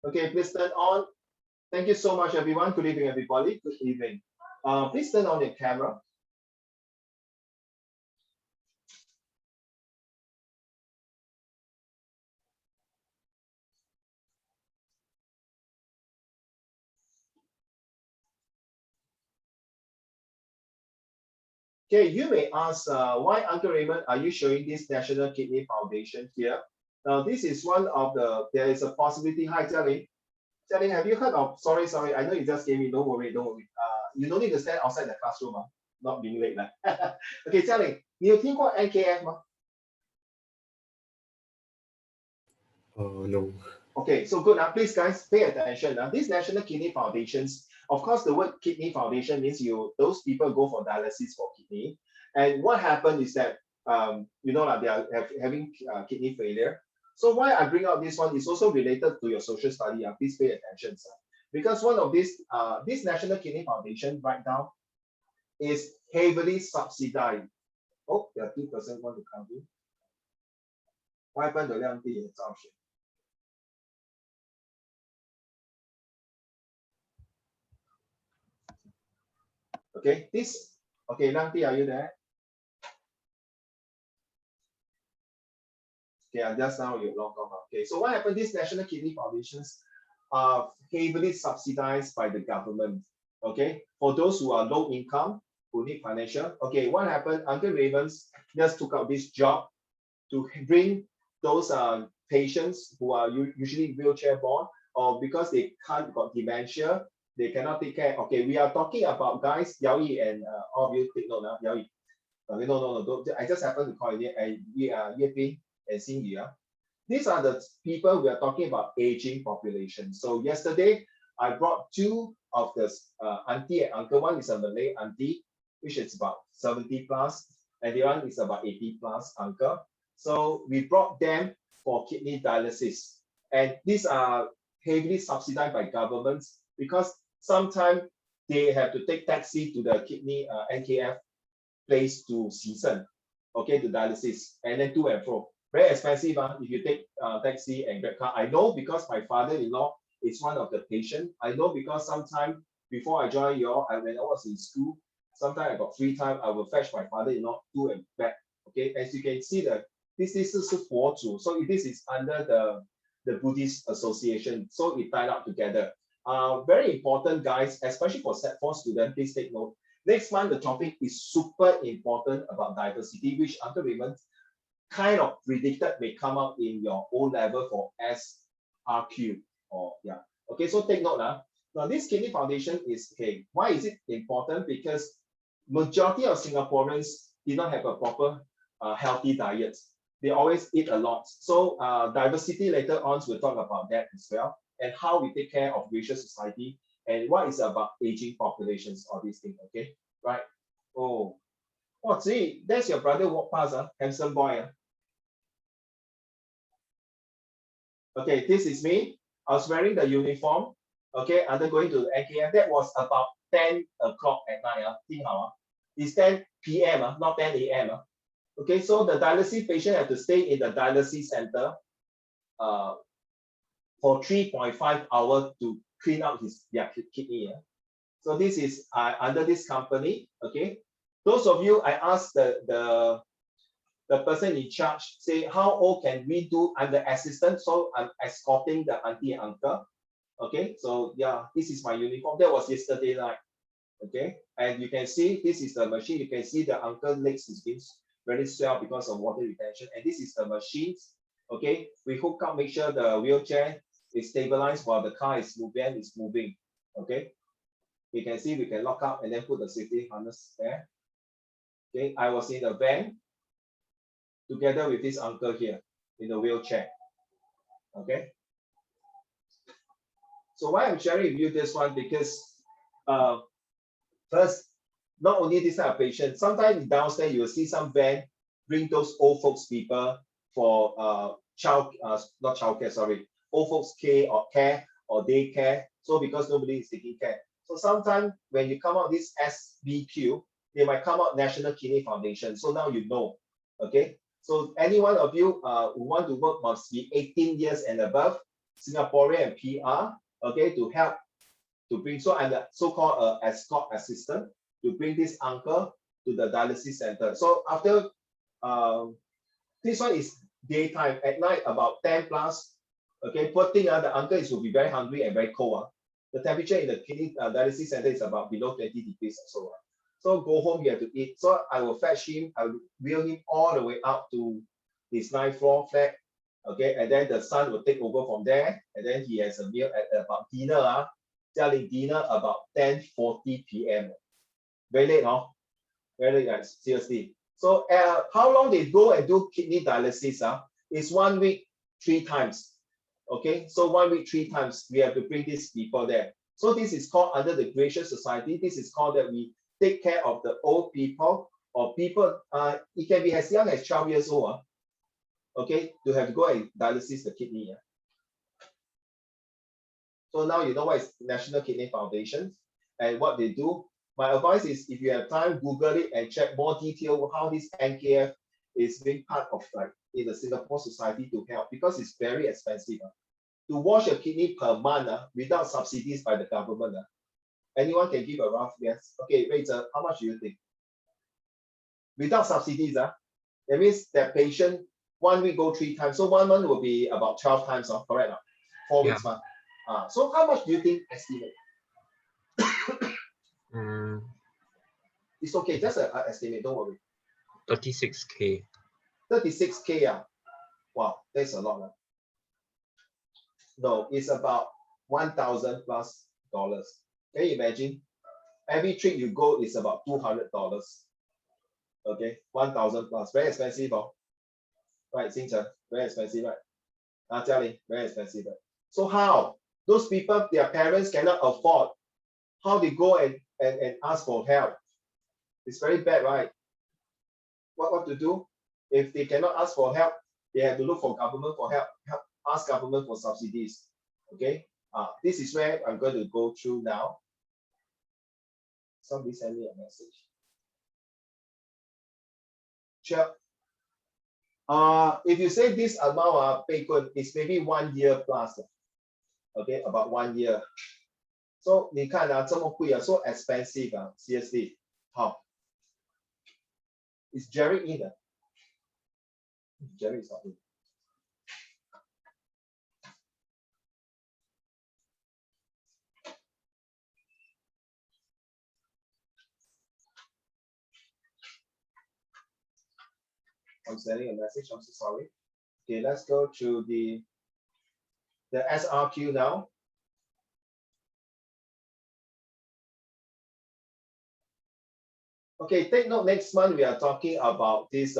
Okay, please turn on. Thank you so much, everyone. Good evening, everybody. Good evening. Please turn on your camera. Okay, you may ask, why, Uncle Raymond, are you showing this National Kidney Foundation here? Now, this is one of there is a possibility. Hi, Jialing. Jialing, have you heard of, sorry, I know you just gave me, don't worry. You don't need to stand outside the classroom, not being late. Okay, Jialing, 你有听过 NKF 吗？ No. Okay, so good. Now, please, guys, pay attention. Now, these National Kidney Foundations, of course, the word kidney foundation means those people go for dialysis for kidney. And what happened is that, they are having kidney failure. So why I bring out this one is also related to your social study. Please pay attention, sir. Because one of this National Kidney Foundation right now is heavily subsidized. Oh, there are 2% want to come in. 外班的量地也造成。Okay, Nangti, are you there? Okay, just now you log off. Okay, so what happened? These National Kidney Foundations are heavily subsidized by the government. Okay, for those who are low income, who need financial. Okay, what happened? Uncle Ravens just took out this job to bring those patients who are usually wheelchair borne, or because they can't got dementia, they cannot take care. Okay, we are talking about guys, Yao Yi and all of you take note now, Yao Yi. No, don't, I just happen to call it Ye Ping and Xin Yu. These are the people we are talking about, aging population. So yesterday, I brought two of the auntie and uncle. One is a Malay auntie, which is about 70 plus, and the one is about 80 plus uncle. So we brought them for kidney dialysis. And these are heavily subsidized by governments because sometimes they have to take taxi to the kidney NKF place to Xishan, okay, to dialysis, and then to and fro. Very expensive if you take taxi and Grab car. I know because my father-in-law is one of the patients. I know because sometime before I joined y'all, when I was in school, sometimes I got free time, I will fetch my father-in-law to and back. Okay, as you can see, this is Huo Zu. So this is under the Buddhist Association. So it tied up together. Very important, guys, especially for Set 4 students, please take note. Next month, the topic is super important about diversity, which Uncle Raymond kind of predicted may come out in your O level for SRQ. Okay, so take note now. Now, this kidney foundation is, okay, why is it important? Because majority of Singaporeans did not have a proper healthy diet. They always eat a lot. So diversity later on, we'll talk about that as well, and how we take care of racial society, and what is about aging populations, all these things, okay? Right? Oh, see, that's your brother walk past, handsome boy. Okay, this is me. I was wearing the uniform, okay, undergoing to the NKF. That was about 10 o'clock at night. It's 10 p.m., not 10 a.m. Okay, so the dialysis patient have to stay in the dialysis center for 3.5 hours to clean out their kidney. So this is under this company. Okay, those of you, I asked the person in charge, say, how old can we do under assistant? So I'm escorting the auntie and uncle. Okay, so yeah, this is my uniform. That was yesterday night. Okay, and you can see this is the machine. You can see the uncle legs is being very swell because of water retention. And this is the machines. Okay, we hook up, make sure the wheelchair is stabilized while the car is moving. Okay, you can see we can lock up and then put the safety harness there. Okay, I was in the van together with this uncle here in the wheelchair. Okay, so why I'm sharing with you this one, because first, not only this type of patient, sometimes downstairs you will see some van bring those old folks people for not childcare, sorry, old folks care or daycare. So because nobody is taking care. So sometimes when you come out this SBQ, they might come out National Kidney Foundation. So now you know. Okay. So any one of you who want to work must be 18 years and above. Singaporean and PR, okay, to help to bring, so I'm the so-called escort assistant to bring this uncle to the dialysis center. So after this one is daytime, at night about 10 plus, okay, poor thing, the uncle will be very hungry and very cold. The temperature in the kidney dialysis center is about below 20 degrees or so. So go home, you have to eat. So I will fetch him, I will wheel him all the way up to his 9th floor flat. Okay, and then the son will take over from there, and then he has a meal at about dinner, dinner about 10:40 p.m. Very late, huh? Very late, seriously. So how long they go and do kidney dialysis? Is 1 week, 3 times. Okay, so 1 week, 3 times, we have to bring these people there. So this is called under the Gracious Society. This is called that we take care of the old people or people. It can be as young as 12 years old. Okay, to have to go and dialysis the kidney. So now you know what is National Kidney Foundation and what they do. My advice is, if you have time, Google it and check more detail how this NKF is being part of, like, in the Singapore society to help, because it's very expensive. To wash a kidney per month without subsidies by the government. Anyone can give a rough guess? Okay, wait, how much do you think? Without subsidies, that means that patient 1 week go 3 times. So 1 month will be about 12 times, correct? 4 weeks. So how much do you think estimate? It's okay, just an estimate, don't worry. 36K. 36K, wow, that's a lot. No, it's about $1,000 plus. Can you imagine? Every trip you go is about $200. Okay, 1,000 plus, very expensive, right? Xingchen, very expensive, right? Jialing, very expensive, right? So how those people, their parents cannot afford, how they go and ask for help? It's very bad, right? What to do? If they cannot ask for help, they have to look for government for help, ask government for subsidies. Okay, this is where I'm going to go through now. Somebody send me a message. Sure. If you say this amount, it's maybe 1 year plus. Okay, about 1 year. So 你看这么贵so expensive seriously. How? Is Jerry in? Jerry is not in. I'm sending a message, I'm so sorry. Okay, let's go to the SRQ now. Okay, take note, next month we are talking about this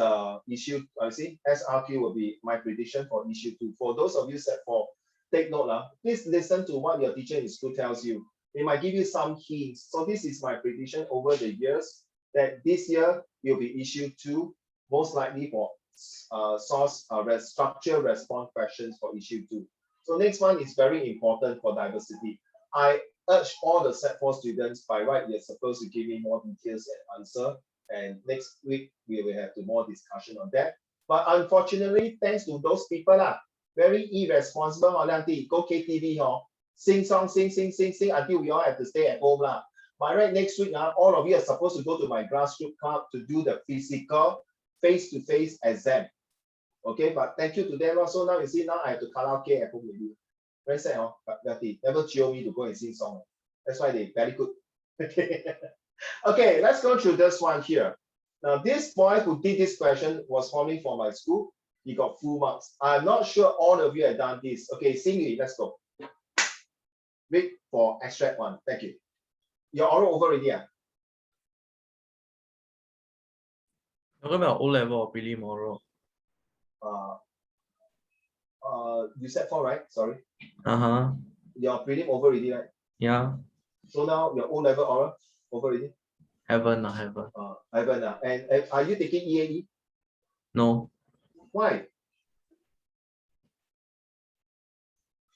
issue. I see SRQ will be my prediction for issue 2. For those of you set for, take note, please listen to what your teacher in school tells you. They might give you some hints. So this is my prediction over the years, that this year will be issue 2, most likely for structure response questions for issue 2. So next one is very important for diversity. I urge all the Set 4 students, by right, you're supposed to give me more details and answer. And next week, we will have more discussion on that. But unfortunately, thanks to those people, very irresponsible, go KTV, sing song, sing until we all have to stay at home. By right, next week, all of you are supposed to go to my grassroots club to do the physical face-to-face exam. Okay, but thank you to them. So now you see, now I have to karaoke at home with you. Very sad, but they never chill me to go and sing song. That's why they very good. Okay, let's go through this one here. Now, this boy who did this question was forming for my school. He got full marks. I'm not sure all of you have done this. Okay, Xingyu, let's go. Read for extract 1. Thank you. Your oral over already. Talking about O-level or prelim oral? You said 4, right? Sorry. Your prelim over already, right? Yeah. So now your O-level oral over already? Haven't. Haven't. And are you taking EAE? No. Why?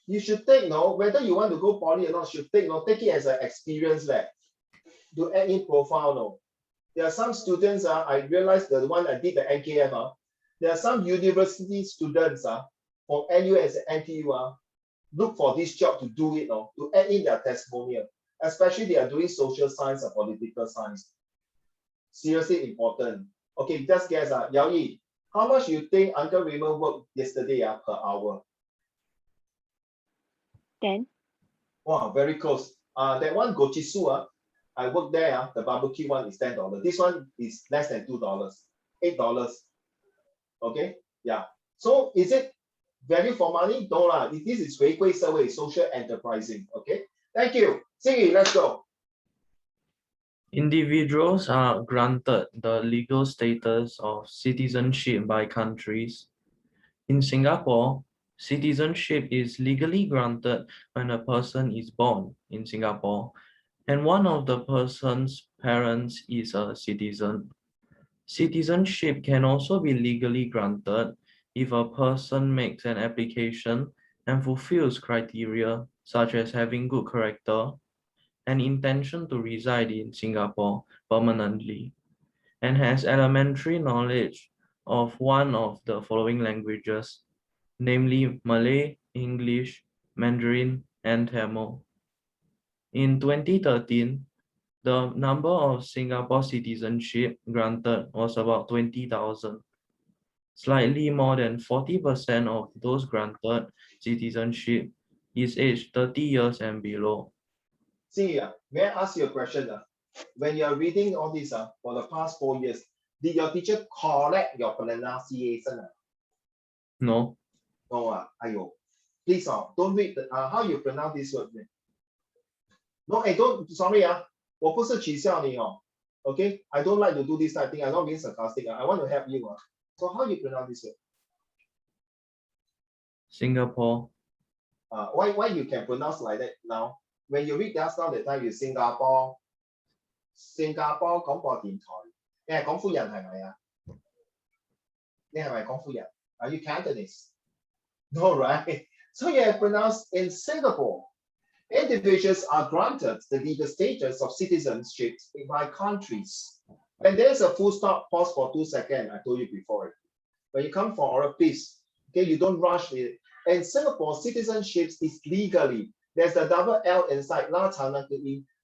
You should take, whether you want to go poly or not, should take, take it as an experience to add in profile. There are some students, I realized the one I did the NKF, there are some university students from NUS and NTU, look for this job to do it, or to add in their testimonial, especially they are doing social science or political science. Seriously important. Okay, just guess, Yao Yi, how much you think Uncle Raymond worked yesterday per hour? 10. Wow, very close. That one Gochisu, I work there, the barbecue one is $10. This one is less than $2, $8. Okay, yeah. So is it value for money? No lah. This is 回归社会, social enterprising. Okay, thank you. Singyi, let's go. Individuals are granted the legal status of citizenship by countries. In Singapore, citizenship is legally granted when a person is born in Singapore and one of the person's parents is a citizen. Citizenship can also be legally granted if a person makes an application and fulfills criteria such as having good character, an intention to reside in Singapore permanently, and has elementary knowledge of one of the following languages, namely Malay, English, Mandarin, and Tamil. In 2013, the number of Singapore citizenship granted was about 20,000. Slightly more than 40% of those granted citizenship is aged 30 years and below. Singyi, may I ask you a question? When you are reading all this for the past 4 years, did your teacher correct your pronunciation? No, No, ayo. Please, don't read how you pronounce this word. No, don't, sorry, 我不是取笑你哦。Okay, I don't like to do this type of thing. I'm not being sarcastic. I want to help you. So how you pronounce this word? Singapore. Why you can pronounce like that now? When you read just now that time, you Singapore 廣播電台，你係廣府人係咪啊？你係咪廣府人？ Are you Cantonese? No, right? So you have pronounced in Singapore. Individuals are granted the legal status of citizenship by countries. And there's a full stop, pause for 2 seconds. I told you before. When you come for oral, please, okay, you don't rush it. In Singapore, citizenship is legally. There's a double L inside,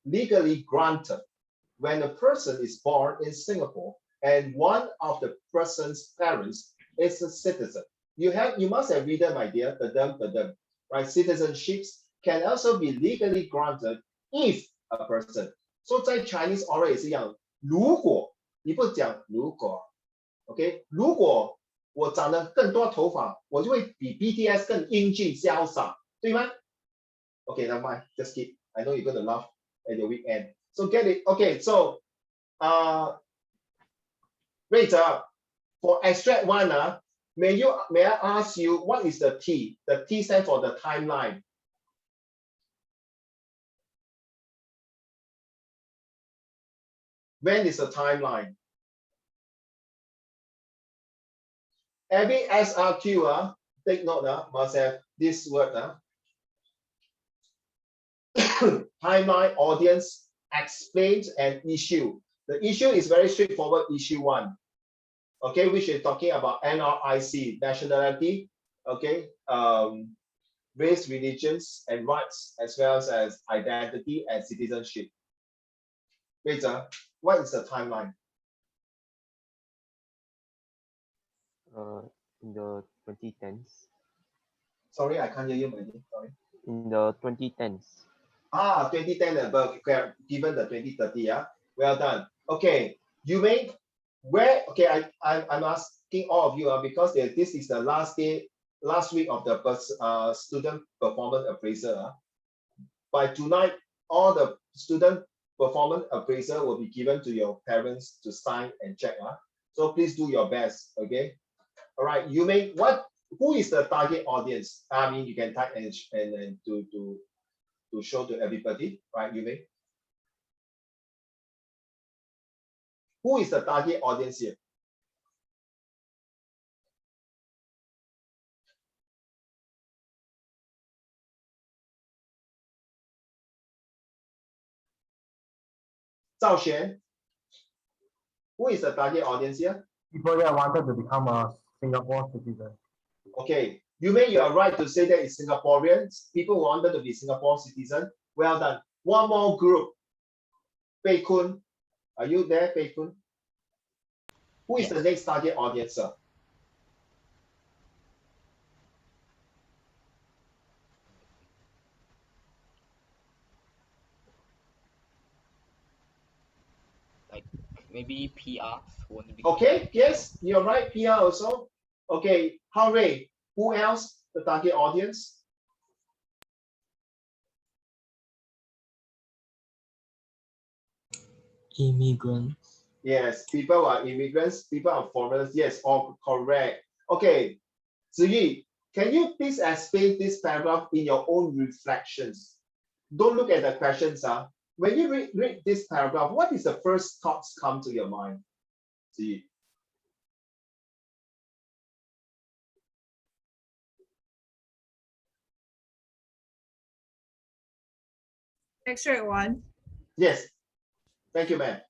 legally granted. When a person is born in Singapore and one of the person's parents is a citizen, you must have read them, my dear, right? Citizenships can also be legally granted if a person. So 在 Chinese oral 也是一样，如果你不讲如果 ，OK， 如果我长得更多头发，我就会比 BTS 更英俊潇洒，对吗 ？Okay, never mind, just keep. I know you're gonna laugh at your weekend. So get it. Okay, so Rita, for extract one, may I ask you what is the T? The T stands for the timeline. When is the timeline? Every SRQ, take note, must have this word. Timeline, audience, explains, and issue. The issue is very straightforward, issue 1. Okay, which is talking about NRIC, nationality, okay, race, religions, and rights, as well as identity and citizenship. Wait, what is the timeline? In the 2010s. Sorry, I can't hear you, Mandy. Sorry. In the 2010s. 2010 above, given the 2030, yeah. Well done. Okay, you may where? Okay, I'm asking all of you because this is the last week of the student performance appraisal. By tonight, all the student performance appraisal will be given to your parents to sign and check. So please do your best. Okay. All right. You may who is the target audience? I mean, you can type and to show to everybody, right? You may. Who is the target audience here? Zhao Xuan. Who is the target audience here? People that wanted to become a Singapore citizen. Okay, You are right to say that it's Singaporeans. People who wanted to be Singapore citizen. Well done. One more group. Pei Kun. Are you there, Pei Kun? Who is the next target audience, sir? Like maybe PR won't be. Okay, yes, you're right, PR also. Okay, Hooray. Who else? The target audience? Immigrants. Yes, people are immigrants, people are foreigners. Yes, all correct. Okay, Ziyi, can you please explain this paragraph in your own reflections? Don't look at the questions. When you read this paragraph, what is the first thoughts come to your mind? Ziyi. Extract one. Yes. Thank you, ma'am.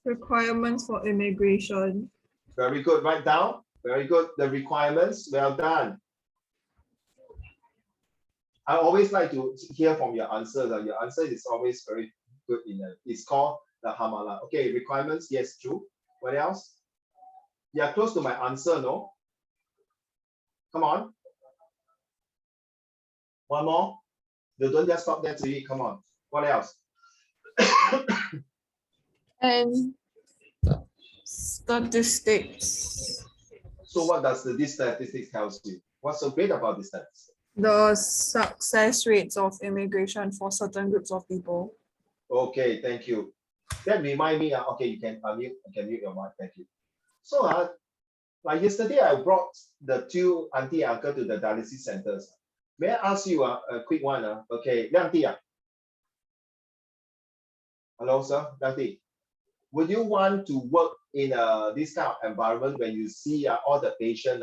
Requirements for immigration. Very good. Write down. Very good. The requirements. Well done. I always like to hear from your answers. Your answer is always very good. It's called the Hamala. Okay, requirements. Yes, true. What else? You are close to my answer, no? Come on. One more. You don't just stop there to eat. Come on. What else? And statistics. So what does this statistics tells you? What's so great about this statistics? The success rates of immigration for certain groups of people. Okay, thank you. That remind me, okay, you can mute your mic, thank you. So like yesterday, I brought the two auntie and uncle to the dialysis centers. May I ask you a quick one? Okay, Liang Di. Hello, sir, Liang Di. Would you want to work in this kind of environment when you see all the patients,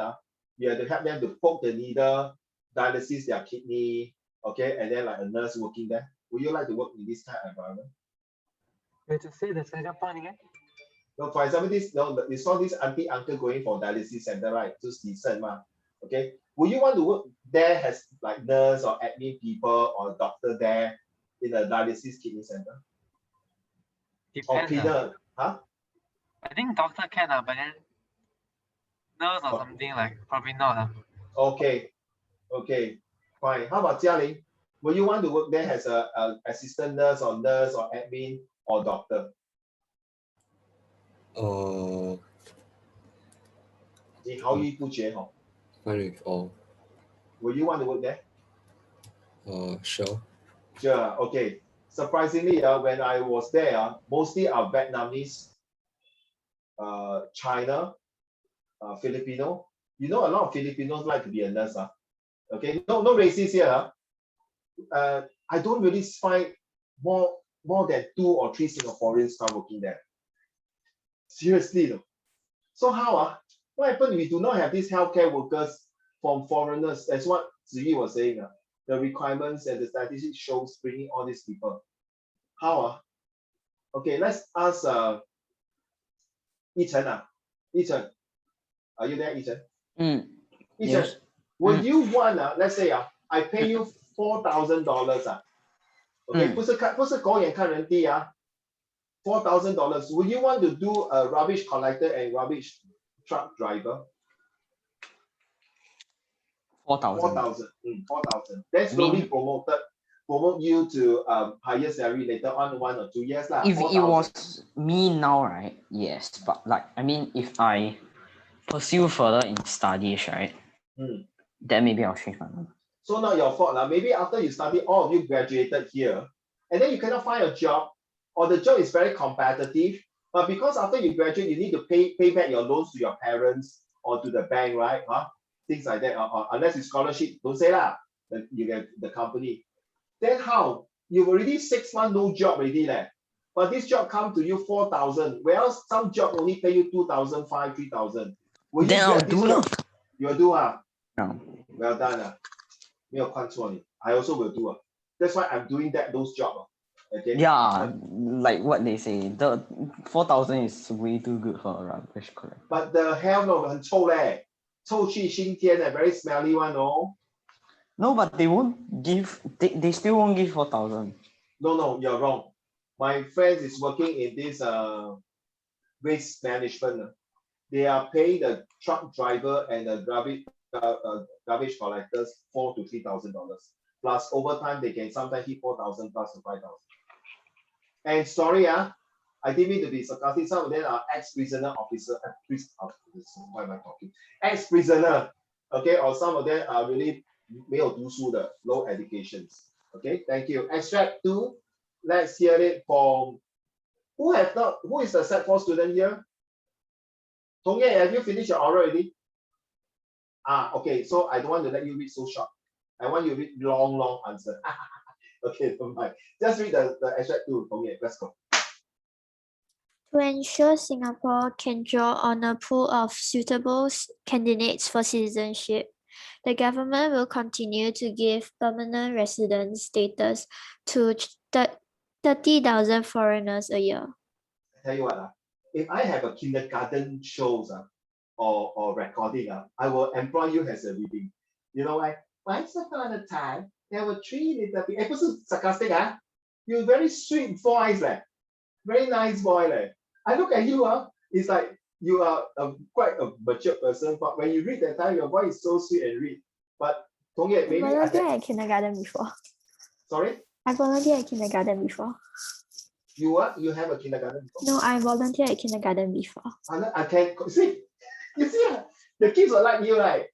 you have to help them to poke the needle, dialysis their kidney, okay, and then like a nurse working there? Would you like to work in this kind of environment? To say the Singapore again? No, for example, you saw this auntie uncle going for dialysis center, right? Just decent, okay. Would you want to work there as like nurse or admin people or doctor there in a dialysis kidney center? Or Depends. cleaner? Huh? I think doctor can, but then nurse or something like probably not. Okay, okay, fine. How about Jialing? Would you want to work there as a assistant nurse or admin or doctor? Fine with all. Will you want to work there? Sure. Sure. Okay. Surprisingly, when I was there, mostly are Vietnamese, China, Filipino. You know, a lot of Filipinos like to be a nurse. Okay, no racist here. I don't really find more than 2 or 3 Singaporeans start working there. Seriously, though. So how? What happened? We do not have these healthcare workers from foreigners. That's what Ziyi was saying. The requirements and the statistics shows bringing all these people. How? Okay, let's ask Yi Chen. Yi Chen, are you there, Yi Chen? Yi Chen, would you want let's say I pay you $4,000 okay, 不是狗眼看人低$4,000. Would you want to do a rubbish collector and rubbish truck driver? 4,000. 4,000. Then slowly promote you to higher salary later on 1 or 2 years. If 4,000. it was me now, right? Yes, but like I mean, if I pursue further in studies, right? Then maybe I'll change my mind. So not your fault. Maybe after you study, all of you graduated here, and then you cannot find a job, or the job is very competitive. But because after you graduate, you need to pay back your loans to your parents or to the bank, right? Things like that. Unless it's scholarship, don't say that. You get the company. Then how? You've already 6 months no job already there. But this job come to you 4,000, whereas some job only pay you 2,500, 3,000. Then I'll do it. You'll do No. Well done 没有看错你 I also will do That's why I'm doing those jobs. Okay. Yeah, like what they say, the 4,000 is way too good for a rubbish collector. But the hell no, 很臭嘞，臭气熏天 very smelly one, no. No, but they won't give. They still won't give 4,000. No, you're wrong. My friend is working in this waste management. They are paying the truck driver and the garbage collectors $4,000 to $3,000. Plus overtime, they can sometimes hit 4,000 plus to 5,000. And sorry, I didn't mean to be sarcastic. Some of them are ex-prisoner officer. Why am I talking? Ex-prisoner, okay, or some of them are really 没有读书的 low educations. Okay, thank you. Extract 2. Let's hear it from who is the Set 4 student here? Tong Ye, have you finished your oral already? Okay, so I don't want to let you read so short. I want you to read long answer. Okay, don't mind. Just read the extract 2, Tong Ye. Let's go. To ensure Singapore can draw on a pool of suitable candidates for citizenship, the government will continue to give permanent resident status to 30,000 foreigners a year. I tell you what, if I have a kindergarten shows or recording, I will employ you as a reading. You know why? Once upon a time, there were 3 little people. 不是 sarcastic, you very sweet voice, very nice boy. I look at you, it's like you are quite a mature person, but when you read that time, your voice is so sweet and read. But Tong Ye, maybe I volunteered at kindergarten before. Sorry? I volunteered at kindergarten before. You what? You have a kindergarten before? No, I volunteered at kindergarten before. I can see. You see, the kids are like you, right?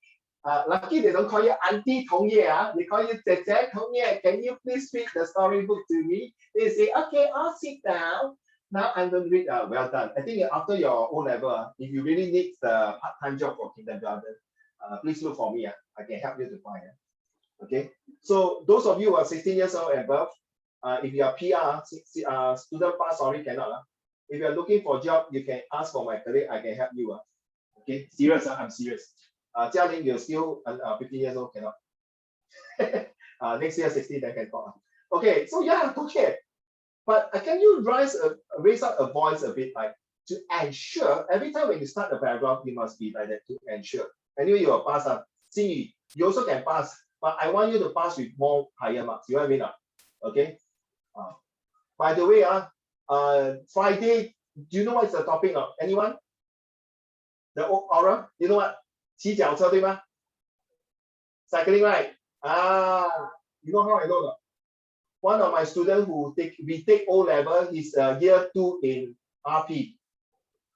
Lucky they don't call you Auntie Tong Ye, they call you Tete Tong Ye. Can you please read the storybook to me? They say, okay, I'll sit down. Now I'm going to read. Well done. I think after your O level, if you really need the part-time job for kindergarten, please look for me. I can help you to find. Okay. So those of you who are 16 years old and above, if you are PR, student pass, sorry, cannot. If you are looking for a job, you can ask for my colleague. I can help you. Okay. Serious. I'm serious. Jia Ling, you're still 15 years old, cannot. Next year 16, then can talk. Okay. So yeah, okay. But can you raise up a voice a bit, like to ensure every time when you start a paragraph, you must be like that to ensure. Anyway, you will pass. Xingyu, you also can pass, but I want you to pass with more higher marks. You know what I mean? Okay. By the way, Friday, do you know what's the topic? Anyone? The oral? You know what? 骑脚车对吗? Cycling, right? You know how I know that? One of my students who take O level, he's year 2 in RP.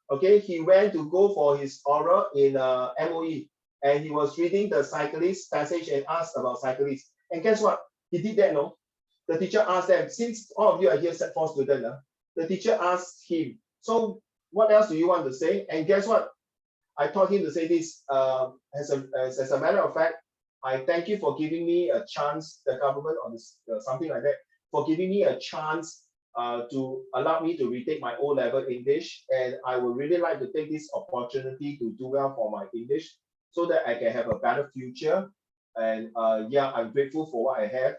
Okay, he went to go for his oral in MOE, and he was reading the cyclist passage and asked about cyclists. And guess what? He did that, no? The teacher asked them, since all of you are here Set 4 students, the teacher asked him, so what else do you want to say? And guess what? I taught him to say this, as a matter of fact, I thank you for giving me a chance, the government or something like that, for giving me a chance to allow me to retake my O level English. And I would really like to take this opportunity to do well for my English so that I can have a better future. And yeah, I'm grateful for what I have.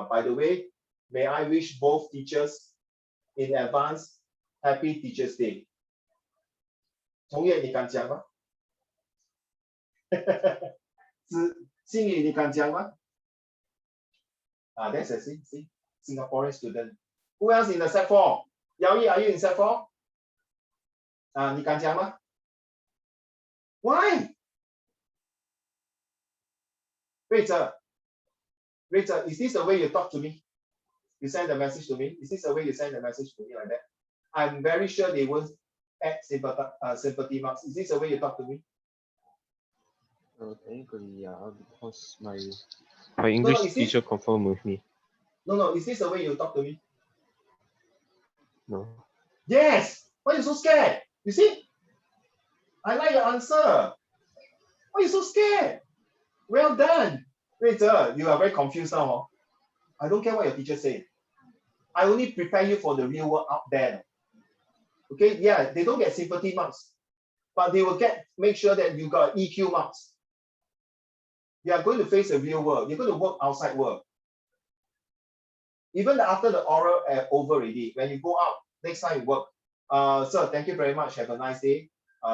By the way, may I wish both teachers in advance Happy Teachers Day. 同业你敢讲吗？心宇你敢讲吗？That's a see, Singaporean student. Who else in the Set 4? Yao Yi, are you in Set 4? 你敢讲吗？ Why? Rachel, is this the way you talk to me? You send the message to me? Is this the way you send the message to me like that? I'm very sure they won't add sympathy marks. Is this the way you talk to me? Technically, yeah, because my English teacher confirmed with me. No, is this the way you talk to me? No. Yes! Why are you so scared? You see? I like your answer. Why are you so scared? Well done. Rachel, you are very confused now. Huh? I don't care what your teacher said. I only prepare you for the real world out there. Okay, yeah, they don't get sympathy marks, but they will make sure that you got EQ marks. You are going to face the real world. You're going to work outside world. Even after the oral over already, when you go out, next time you work, sir, thank you very much. Have a nice day.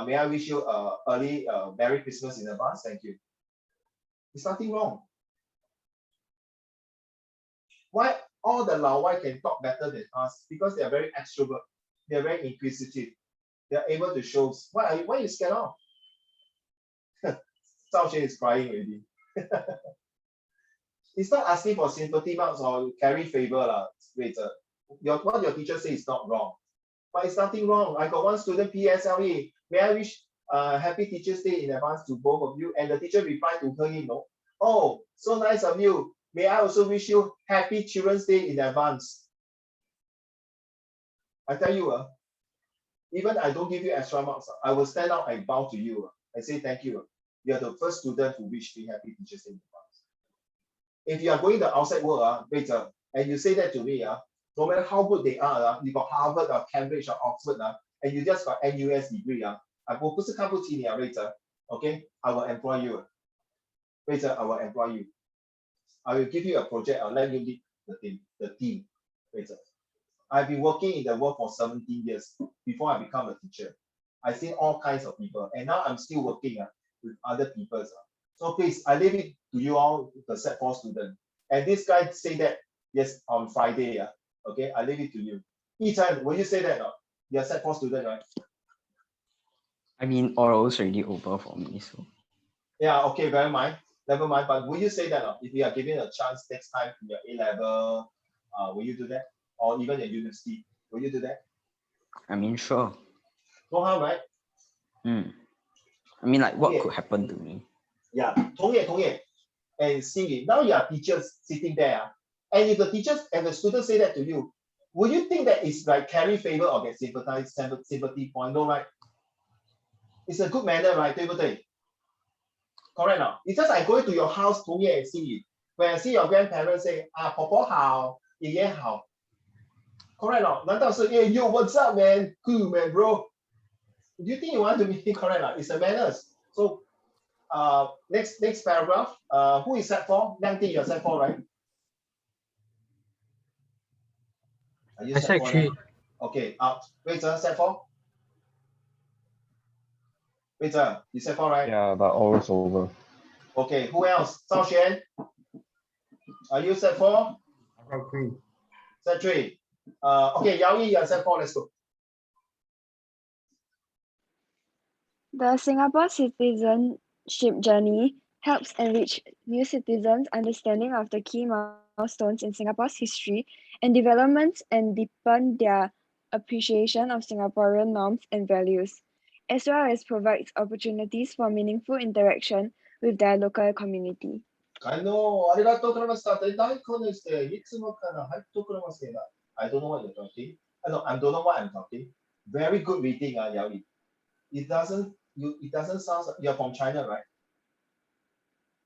May I wish you early Merry Christmas in advance. Thank you. There's nothing wrong. Why all the Lao Wai can talk better than us? Because they are very extrovert. They are very inquisitive. They are able to show. Why are you scared of? Zhao Xuan is crying already. It's not asking for sympathy marks or carry favor lah. Wait, what your teacher says is not wrong, but it's nothing wrong. I got one student PSLE. May I wish happy Teachers' Day in advance to both of you? And the teacher replied to her, oh, so nice of you. May I also wish you happy Children's Day in advance? I tell you, even I don't give you extra marks, I will stand up and bow to you and say thank you. You are the first student who wished me happy Teachers' Day in advance. If you are going to outside world, and you say that to me, no matter how good they are, you got Harvard or Cambridge or Oxford, and you just got NUS degree, okay, I will employ you. I will employ you. I will give you a project. I'll let you lead the team. I've been working in the world for 17 years before I become a teacher. I've seen all kinds of people, and now I'm still working with other people. So please, I leave it to you all, the Set 4 student. And this guy say that, yes, on Friday. Okay, I leave it to you. Yi-Chen, will you say that? You're a Set 4 student, right? I mean, oral's already over for me, so. Yeah, okay, never mind. But will you say that if you are given a chance next time in your A-level, will you do that? Or even your university, will you do that? I mean, sure. No harm, right? I mean, like, what could happen to me? Yeah, 同意. And Xingyi, now you are teachers sitting there, and if the teachers and the students say that to you, will you think that it's like carry favor or get sympathy point? No, right? It's a good manner, right? 对不对? Correct now. It's just like going to your house, 同意 and Xingyi. When I see your grandparents say, 婆婆好, 爷爷好. Correct now. 难道是 hey, yo, what's up, man? Cool, man, bro. Do you think you want to be correct now? It's a manners. So next paragraph. Who is Set 4? Liang Di, you're Set 4, right? Are you Set 4? 3. Okay, out. Wait, Set 4? Wait, you Set 4, right? Yeah, but always over. Okay, who else? Zhao Xuan? Are you Set 4? Set 3. Set 3. Okay, Yao Yi, you're Set 4, let's go. The Singapore citizenship journey helps enrich new citizens' understanding of the key milestones in Singapore's history and developments and deepen their appreciation of Singaporean norms and values, as well as provides opportunities for meaningful interaction with their local community. I know. I don't know what you're talking. I don't know what I'm talking. Very good reading, Yao Yi. It doesn't sound like you're from China, right?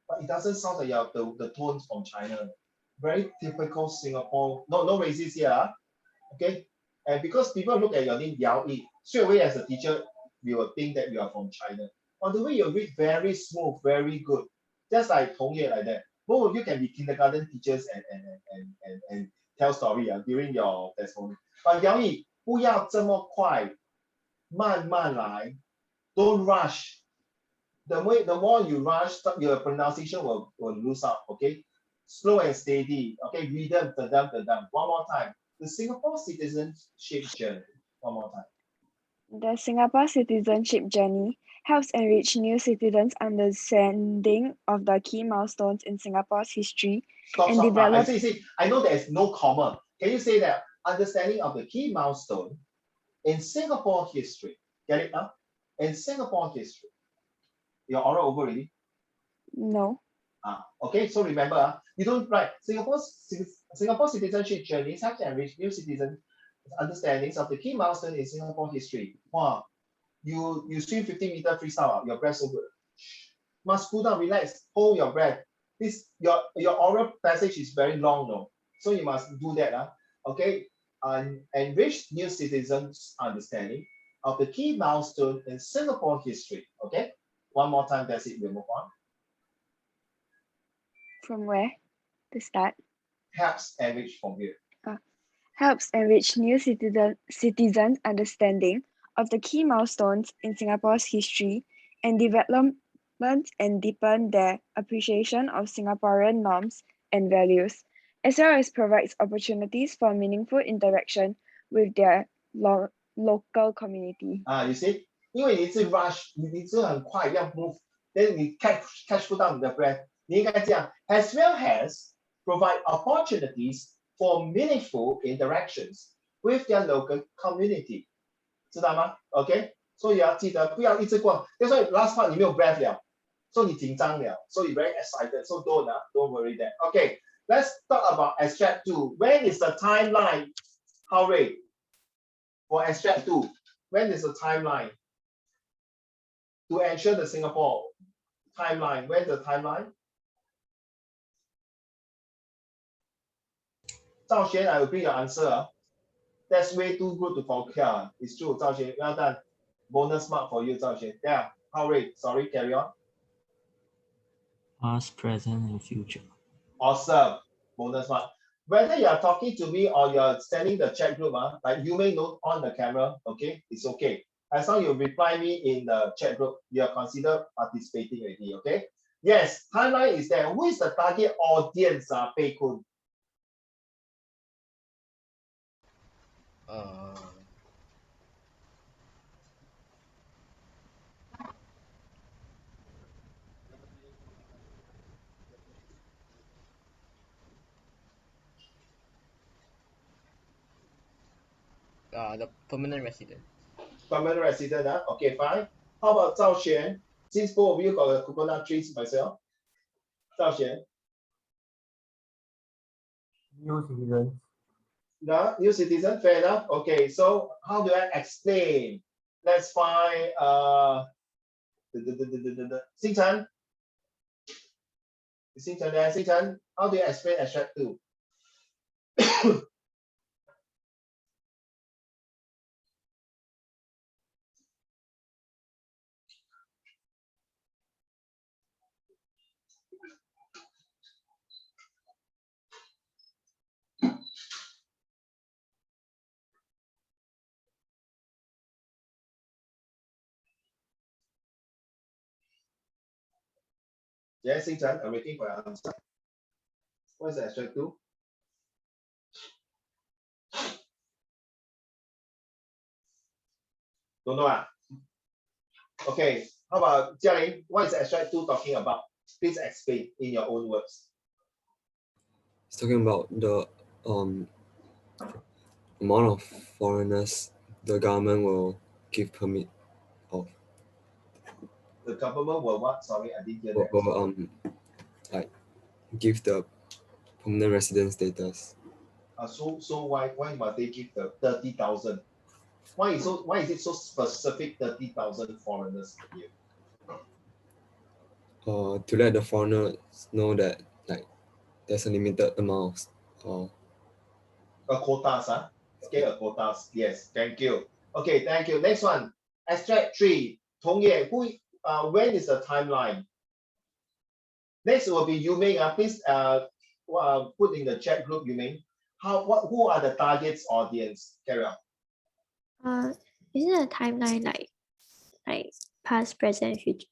But it doesn't sound like you have the tones from China. Very typical Singapore. No racist here. Okay. And because people look at your name Yao Yi, straight away as a teacher, we will think that you are from China. On the way you read very smooth, very good. Just like Tong Ye like that. Both of you can be kindergarten teachers and tell story during your testimony. But Yao Yi, 不要这么快。慢慢来, don't rush. The more you rush, your pronunciation will lose out. Okay, slow and steady. Okay, rhythm, one more time. The Singapore citizenship journey. One more time. The Singapore citizenship journey helps enrich new citizens' understanding of the key milestones in Singapore's history and develop. I know there is no comma. Can you say that understanding of the key milestone in Singapore history? Get it now? In Singapore history. Your oral over already? No. Okay, so remember, you don't write Singapore citizenship journeys have to enrich new citizens' understandings of the key milestone in Singapore history. Wow, you swim 50-meter freestyle, your breath so good. Must cool down, relax, hold your breath. This your oral passage is very long, no? So you must do that. Okay. Enrich new citizens' understanding of the key milestone in Singapore history. Okay, one more time, that's it, we'll move on. From where to start? helps enrich from here. Helps enrich new citizens' understanding of the key milestones in Singapore's history and development and deepen their appreciation of Singaporean norms and values, as well as provides opportunities for meaningful interaction with their local community. You see, 因为你一直 rush， 你一直很快要 move，then 你 catch 不到你的 breath， 你应该这样 as well as provide opportunities for meaningful interactions with their local community， 知道吗 ？OK， 所以要记得不要一直过。所以 last part 你没有 breath 了，所以你紧张了，所以 very excited，so don't worry that. Okay, let's talk about extract 2. When is the timeline? How rate for extract 2? When is the timeline to ensure the Singapore timeline? Where's the timeline? Zhao Xuan, I agree your answer. That's way too good to forget. It's true, Zhao Xuan. Well done. Bonus mark for you, Zhao Xuan. Yeah. How rate? Sorry, carry on. Past, present, and future. Awesome. Bonus mark. Whether you are talking to me or you're sending the chat group, like you may not on the camera, okay? It's okay. As long as you reply me in the chat group, you are considered participating already, okay? Yes, timeline is there. Who is the target audience, Pei Kun? The permanent resident. Permanent resident, okay, fine. How about Zhao Xuan? Since both of you got a coconut trees myself. Zhao Xuan. New citizens. The new citizen, fair enough. Okay, so how do I explain? Let's find Xing Chen there. Xing Chen, how do you explain extract 2? Yes, Xing Chen, I'm waiting for your answer. What is extract 2? Don't know. Okay, how about Jialing? What is extract 2 talking about? Please explain in your own words. It's talking about the amount of foreigners the government will give permit of. The government will what? Sorry, I didn't hear that. Like give the permanent resident status. So why must they give the 30,000? Why is it so specific 30,000 foreigners a year? To let the foreigners know that like there's a limited amount of quotas, scale of quotas. Yes, thank you. Okay, thank you. Next one, extract 3. Tong Ye, when is the timeline? Next will be Yu Ming. Please put in the chat group, Yu Ming. Who are the targets audience? Carry on. Isn't a timeline like past, present, future?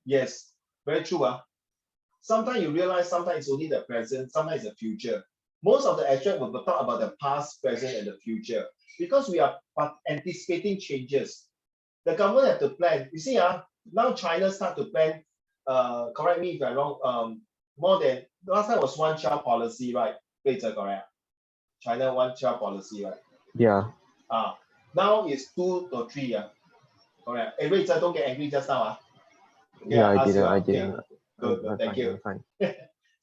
Yes, very true. Sometimes you realize sometimes it's only the present, sometimes it's the future. Most of the extract will talk about the past, present, and the future because we are anticipating changes. The government have to plan. You see, now China start to plan. Correct me if I'm wrong. More than last time was one child policy, right? Correct. China one child policy, right? Yeah. Now it's 2 to 3. Correct. Hey, Rachel, don't get angry just now. Okay, yeah, I didn't. Good, thank you. Fine.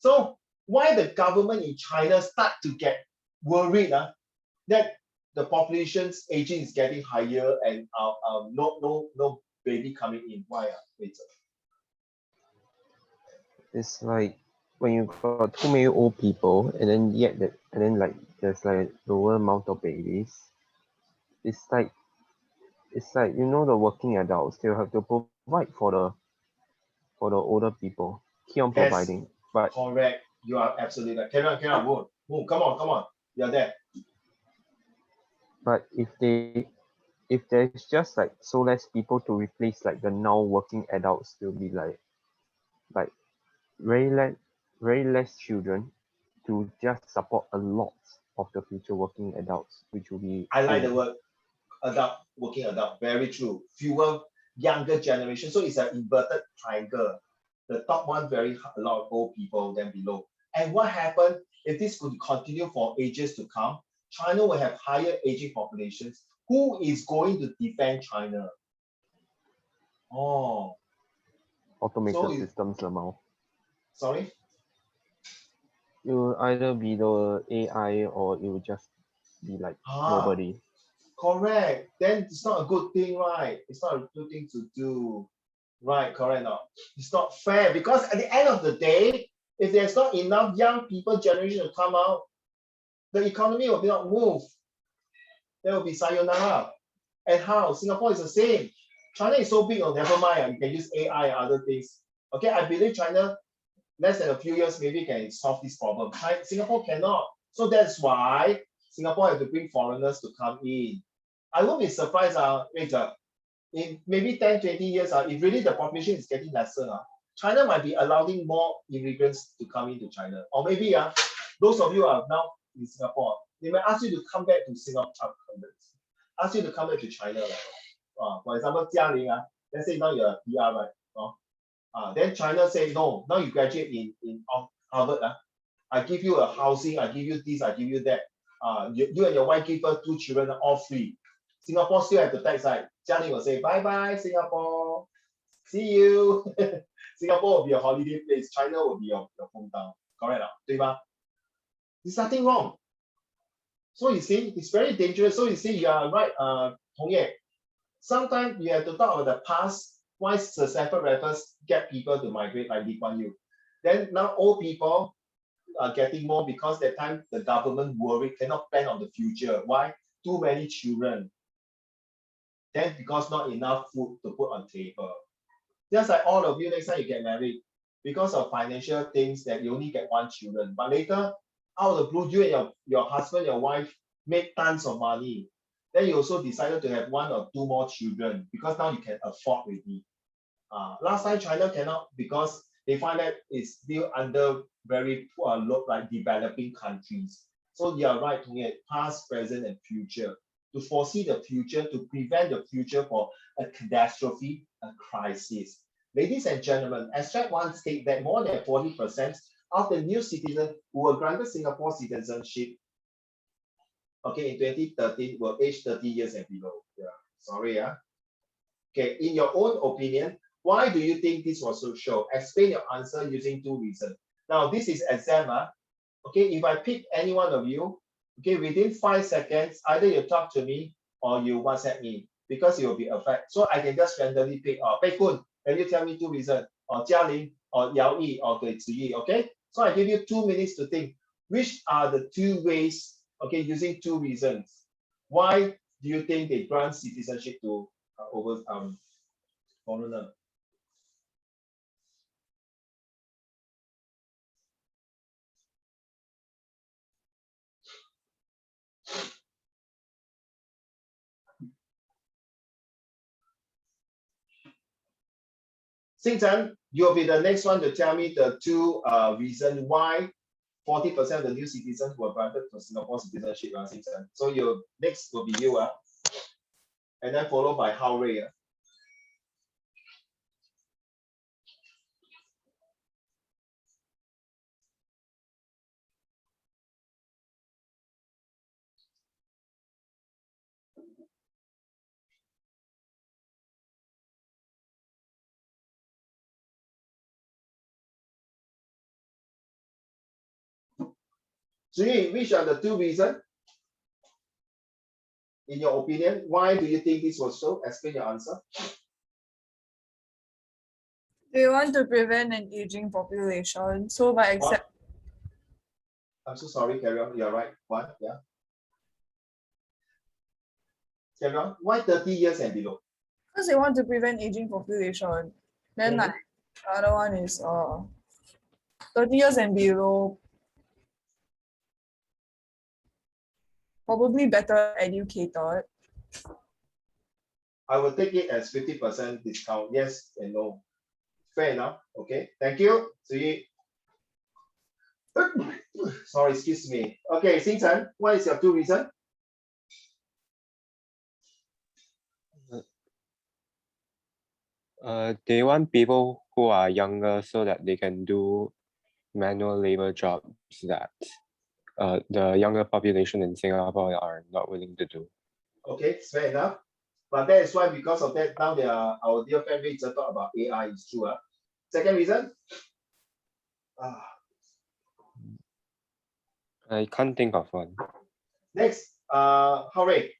So why the government in China start to get worried that the population's aging is getting higher and no baby coming in? Why, Rachel? It's like when you got too many old people and then like there's like lower amount of babies. It's like you know the working adults, they'll have to provide for the older people. Keep on providing. But correct. You are absolutely right. Carry on, Moon. Move, come on, you're there. But if there's just like so less people to replace like the now working adults, there'll be like very less children to just support a lot of the future working adults, which will be. I like the word adult, working adult, very true. Fewer younger generation, so it's an inverted triangle. The top one a lot of old people, then below. And what happened if this could continue for ages to come? China will have higher aging populations. Who is going to defend China? Oh, Automated systems amount. Sorry? It will either be the AI or it will just be like nobody. Correct. Then it's not a good thing, right? It's not a good thing to do. Right, correct now. It's not fair because at the end of the day, if there's not enough young people generation to come out, the economy will not move. There will be sayonara. And how? Singapore is the same. China is so big, oh, never mind. You can use AI and other things. Okay, I believe China, less than a few years, maybe can solve this problem. Singapore cannot. So that's why Singapore has to bring foreigners to come in. I won't be surprised, in maybe 10, 20 years, if really the population is getting lesser, China might be allowing more immigrants to come into China. Or maybe those of you are now in Singapore, they may ask you to come back to Singapore, ask you to come back to China. For example, Jialing, let's say now you're a PR, right? Then China say, no, now you graduate in Harvard. I give you a housing, I give you this, I give you that. You and your wife give birth 2 children, all free. Singapore still have the tax side. Jialing will say, bye-bye, Singapore. See you. Singapore will be a holiday place. China will be your hometown. Correct? There's nothing wrong. So you see, it's very dangerous. So you see, you are right, Hong Ye. Sometimes you have to talk about the past. Why Sir Stamford Raffles get people to migrate like Lee Kuan Yew? Then now old people are getting more because that time the government worried, cannot plan on the future. Why? Too many children. Then because not enough food to put on table. Just like all of you, next time you get married, because of financial things that you only get 1 children. But later, out of the blue, you and your husband, your wife make tons of money. Then you also decided to have 1 or 2 more children because now you can afford already. Last time China cannot because they find that it's still under very poor, like developing countries. So you are right, past, present, and future. To foresee the future, to prevent the future for a catastrophe, a crisis. Ladies and gentlemen, Extract 1 state that more than 40% of the new citizens who were granted Singapore citizenship, okay, in 2013 were aged 30 years and below. Yeah, sorry, Okay, in your own opinion, why do you think this was so? Explain your answer using 2 reasons. Now, this is exam, okay, if I pick any one of you, okay, within 5 seconds, either you talk to me or you WhatsApp me because it will be affected. So I can just randomly pick, Pei Kun, can you tell me 2 reasons? Or Jialing, or Yao Yi, or Gui Ziyi, okay? So I give you 2 minutes to think. Which are the 2 ways, okay, using 2 reasons? Why do you think they grant citizenship to foreigner? Xing Chen, you'll be the next one to tell me the 2 reasons why 40% of the new citizens were granted to Singapore citizenship, Xing Chen. So your next will be you, and then followed by Hao Rui. Ziyi, which are the 2 reasons? In your opinion, why do you think this was so? Explain your answer. They want to prevent an aging population. So by accept. I'm so sorry, carry on. You're right. What? Yeah. Carry on. Why 30 years and below? Because they want to prevent aging population. Then like the other one is 30 years and below. probably better educated. I will take it as 50% discount. Yes and no. Fair enough. Okay. Thank you. See you. Sorry, excuse me. Okay, Xing Chen, what is your two reason? They want people who are younger so that they can do manual labor jobs that the younger population in Singapore are not willing to do. Okay, it's fair enough. But that is why, because of that, now our dear friend Rachel talk about AI is true. Second reason? I can't think of one. Next, Hooray.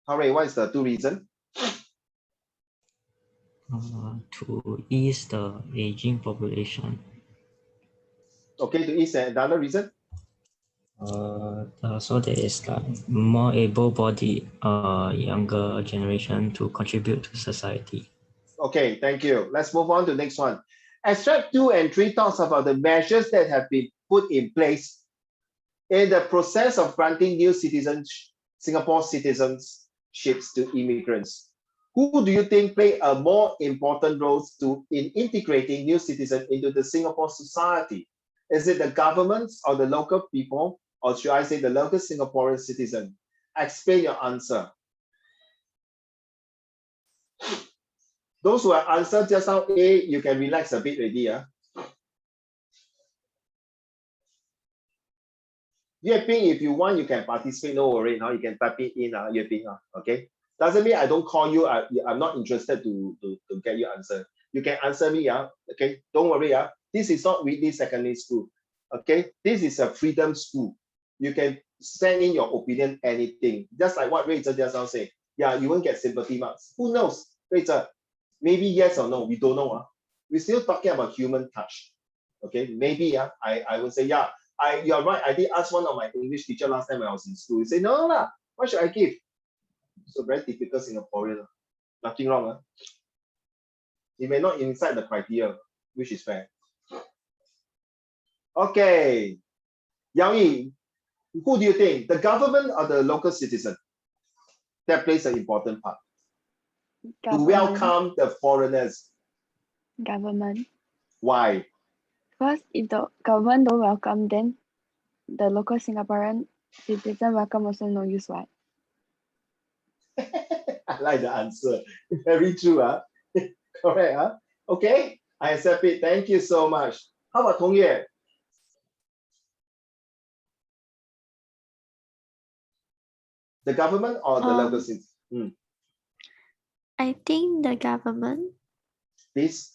Hooray, what is the two reason? To ease the aging population. Okay, to ease another reason? So there is like more able-bodied younger generation to contribute to society. Okay, thank you. Let's move on to the next one. Extract 2 and 3 talks about the measures that have been put in place in the process of granting new Singapore citizenships to immigrants. Who do you think play a more important role in integrating new citizens into the Singapore society? Is it the governments or the local people, or should I say the local Singaporean citizen? Explain your answer. Those who have answered just now A, you can relax a bit already. Yue Ping, if you want, you can participate. No worry. Now you can type it in. Yue Ping. Okay. Doesn't mean I don't call you. I'm not interested to get your answer. You can answer me. Okay. Don't worry. This is not Whitley Secondary School. Okay. This is a freedom school. You can send in your opinion, anything. Just like what Rachel just now said. Yeah, you won't get sympathy marks. Who knows? Rachel, maybe yes or no. We don't know. We're still talking about human touch. Okay. Maybe I would say, yeah. You're right. I did ask one of my English teacher last time when I was in school. He said, no, what should I give? So very typical Singaporean. Nothing wrong. He may not inside the criteria, which is fair. Okay. Yao Yi, who do you think? The government or the local citizen? That plays an important part. To welcome the foreigners. Government. Why? Because if the government don't welcome, then the local Singaporean citizen welcome also no use, right? I like the answer. Very true. Correct. Okay, I accept it. Thank you so much. How about Tong Yue? The government or the local citizen? I think the government. This?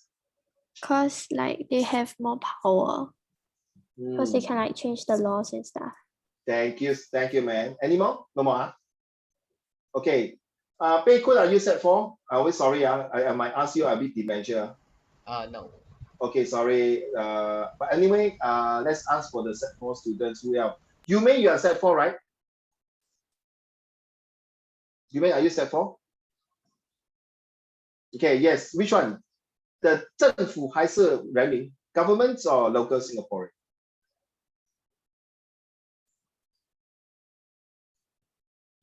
Because like they have more power. Because they can like change the laws and stuff. Thank you, man. Any more? No more. Okay. Pei Kun, are you set for? I'm always sorry. I might ask you a bit dementia. No. Okay, sorry. But anyway, let's ask for the set 4 students who else. You Mei, you are set 4, right? You Mei, are you set 4? Okay, yes. Which one? The 政府还是人民? Governments or local Singaporean?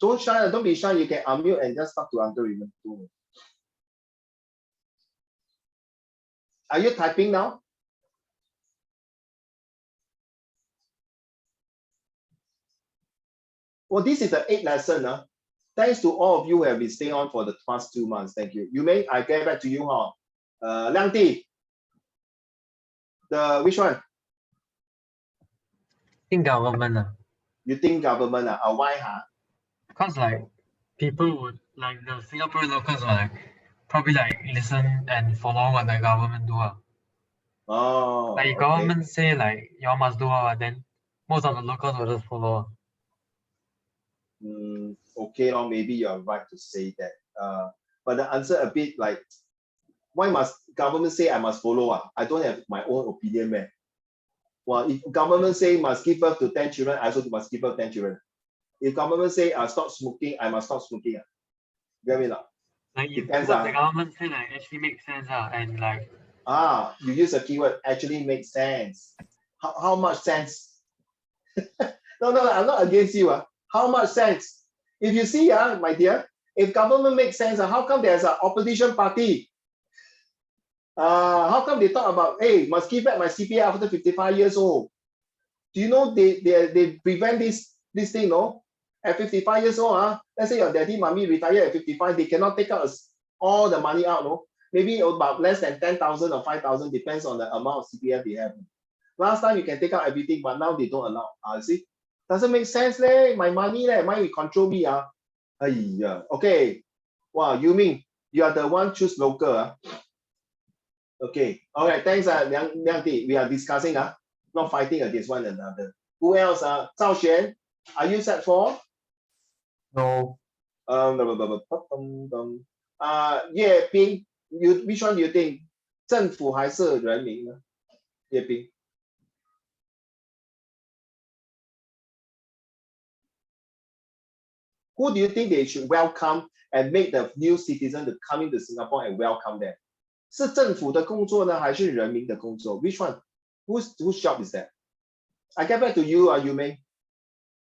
Don't shy, don't be shy. You can unmute and just talk to Uncle Raymond. Are you typing now? Well, this is the 8th lesson. Thanks to all of you who have been staying on for the past 2 months. Thank you. You Mei, I get back to you. Liang Di. Which one? I think government. You think government? Why? Because like people would like the Singaporean locals will like probably like listen and follow what the government do. Oh. Like okay. government say like y'all must do then most of the locals will just follow. Okay, or maybe you're right to say that. But the answer a bit like, why must government say I must follow? I don't have my own opinion, man. Well, if government say must give birth to 10 children, I also must give birth 10 children. If government say stop smoking, I must stop smoking. Get me now? Like if what the government say like actually makes sense and like You use a keyword, actually makes sense. How much sense? No, I'm not against you. How much sense? If you see, my dear, if government makes sense, how come there's an opposition party? How come they talk about, hey, must give back my CPF after 55 years old? Do you know they prevent this thing, no? At 55 years old, let's say your daddy, mommy retire at 55, they cannot take out all the money out, no? Maybe about less than 10,000 or 5,000, depends on the amount of CPF they have. Last time you can take out everything, but now they don't allow. See? Doesn't make sense, my money, money will control me. Okay. Wow, you mean you are the one choose local. Okay. All right. Thanks, Liang Di. We are discussing, not fighting against one another. Who else? Zhao Xuan, are you set for? No. Ye Ping, which one do you think? 政府还是人民呢？叶斌。Who do you think they should welcome and make the new citizen to come into Singapore and welcome them? 是政府的工作呢，还是人民的工作 ？Which one? Whose job is that? I get back to you, Yu Mei,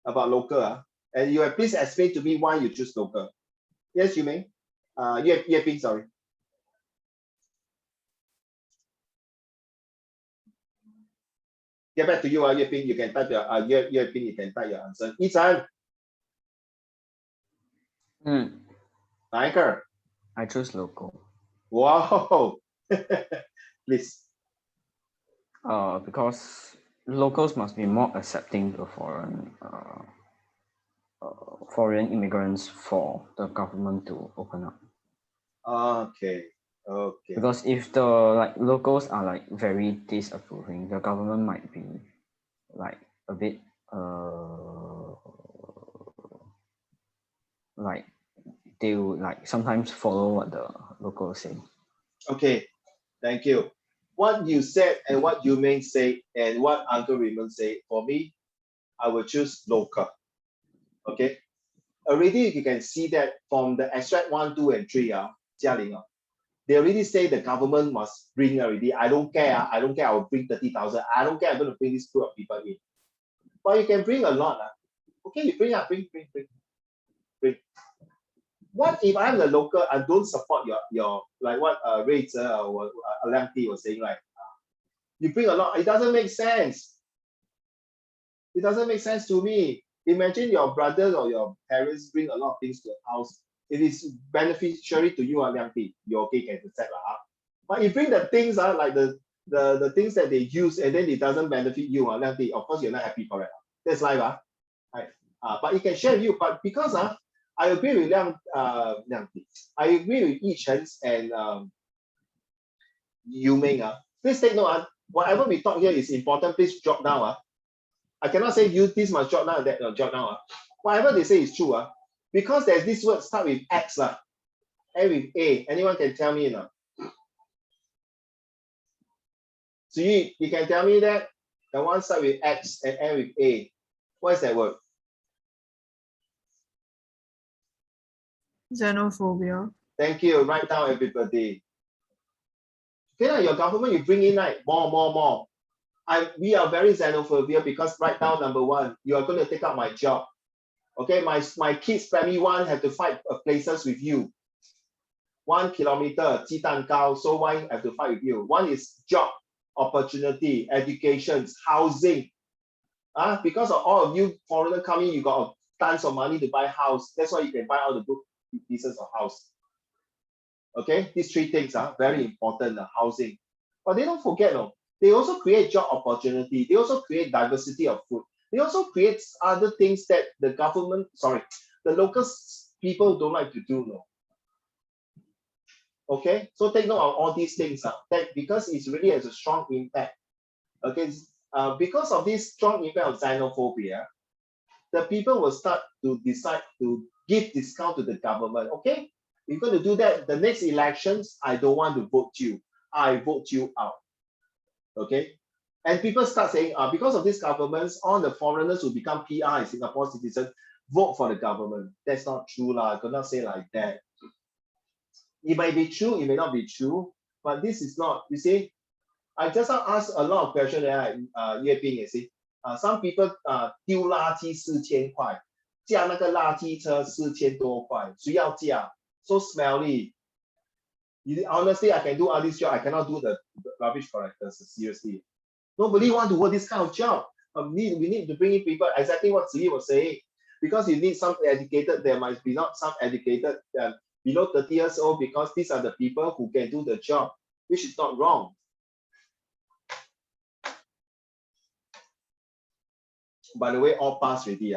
about local. And you please explain to me why you choose local. Yes, Yu Mei. Ye Ping, sorry. Get back to you, Ye Ping. You can type your Ye Ping. You can type your answer. Yi Chan. 哪一个 I choose local. Wow. Please. Because locals must be more accepting to foreign immigrants for the government to open up. Okay. Because if the locals are very disapproving, the government might be a bit they will sometimes follow what the locals say. Okay, thank you. What you said and what you may say and what Uncle Raymond said, for me, I will choose local. Okay. Already you can see that from the extract 1, 2, and 3, Jialing, they already say the government must bring already. I don't care. I will bring 30,000. I don't care. I'm going to bring this group of people in. But you can bring a lot. Okay, you bring. What if I'm the local and don't support your like what Ray or Alamti was saying, like you bring a lot, it doesn't make sense. It doesn't make sense to me. Imagine your brothers or your parents bring a lot of things to the house. It is beneficiary to you, Alamti. You okay can accept. But you bring the things like the things that they use and then it doesn't benefit you, Alamti, of course you're not happy for it. That's life, right? But it can share with you. But because I agree with Liang Di. I agree with Yi Chen and Yu Ming. Please take note. Whatever we talk here is important. Please jot down. I cannot say you this must jot down, that jot down. Whatever they say is true. Because there's this word start with X, end with A. Anyone can tell me now? So you can tell me that the one start with X and end with A. What is that word? Xenophobia. Thank you. Write down, everybody. Okay, your government, you bring in more. We are very xenophobia because write down number 1, you are going to take up my job. Okay, my kids, primary 1, have to fight places with you. 1 kilometer, 鸡蛋糕, so why have to fight with you? 1 is job, opportunity, education, housing. Because of all of you foreigners coming, you got tons of money to buy house. That's why you can buy all the good pieces of house. Okay, these 3 things are very important, housing. But they don't forget, they also create job opportunity. They also create diversity of food. They also create other things that the local people don't like to do. Okay, so take note of all these things that because it really has a strong impact. Okay, because of this strong impact of xenophobia, the people will start to decide to give discount to the government. Okay, you're going to do that. The next elections, I don't want to vote you. I vote you out. Okay, and people start saying, because of this governments, all the foreigners who become PR and Singapore citizens vote for the government. That's not true, I could not say like that. It might be true, it may not be true, but this is not. You see, I just now asked a lot of questions there, Yue Bing, you see. Some people 丢垃圾4000块，驾那个垃圾车4000多块，谁要驾 ？So smelly. Honestly, I can do all this job. I cannot do the rubbish collectors. Seriously, nobody want to work this kind of job. We need to bring in people. Exactly what Ziyi was saying. Because you need some educated. There might be not some educated below 30 years old. Because these are the people who can do the job, which is not wrong. By the way, all passed already.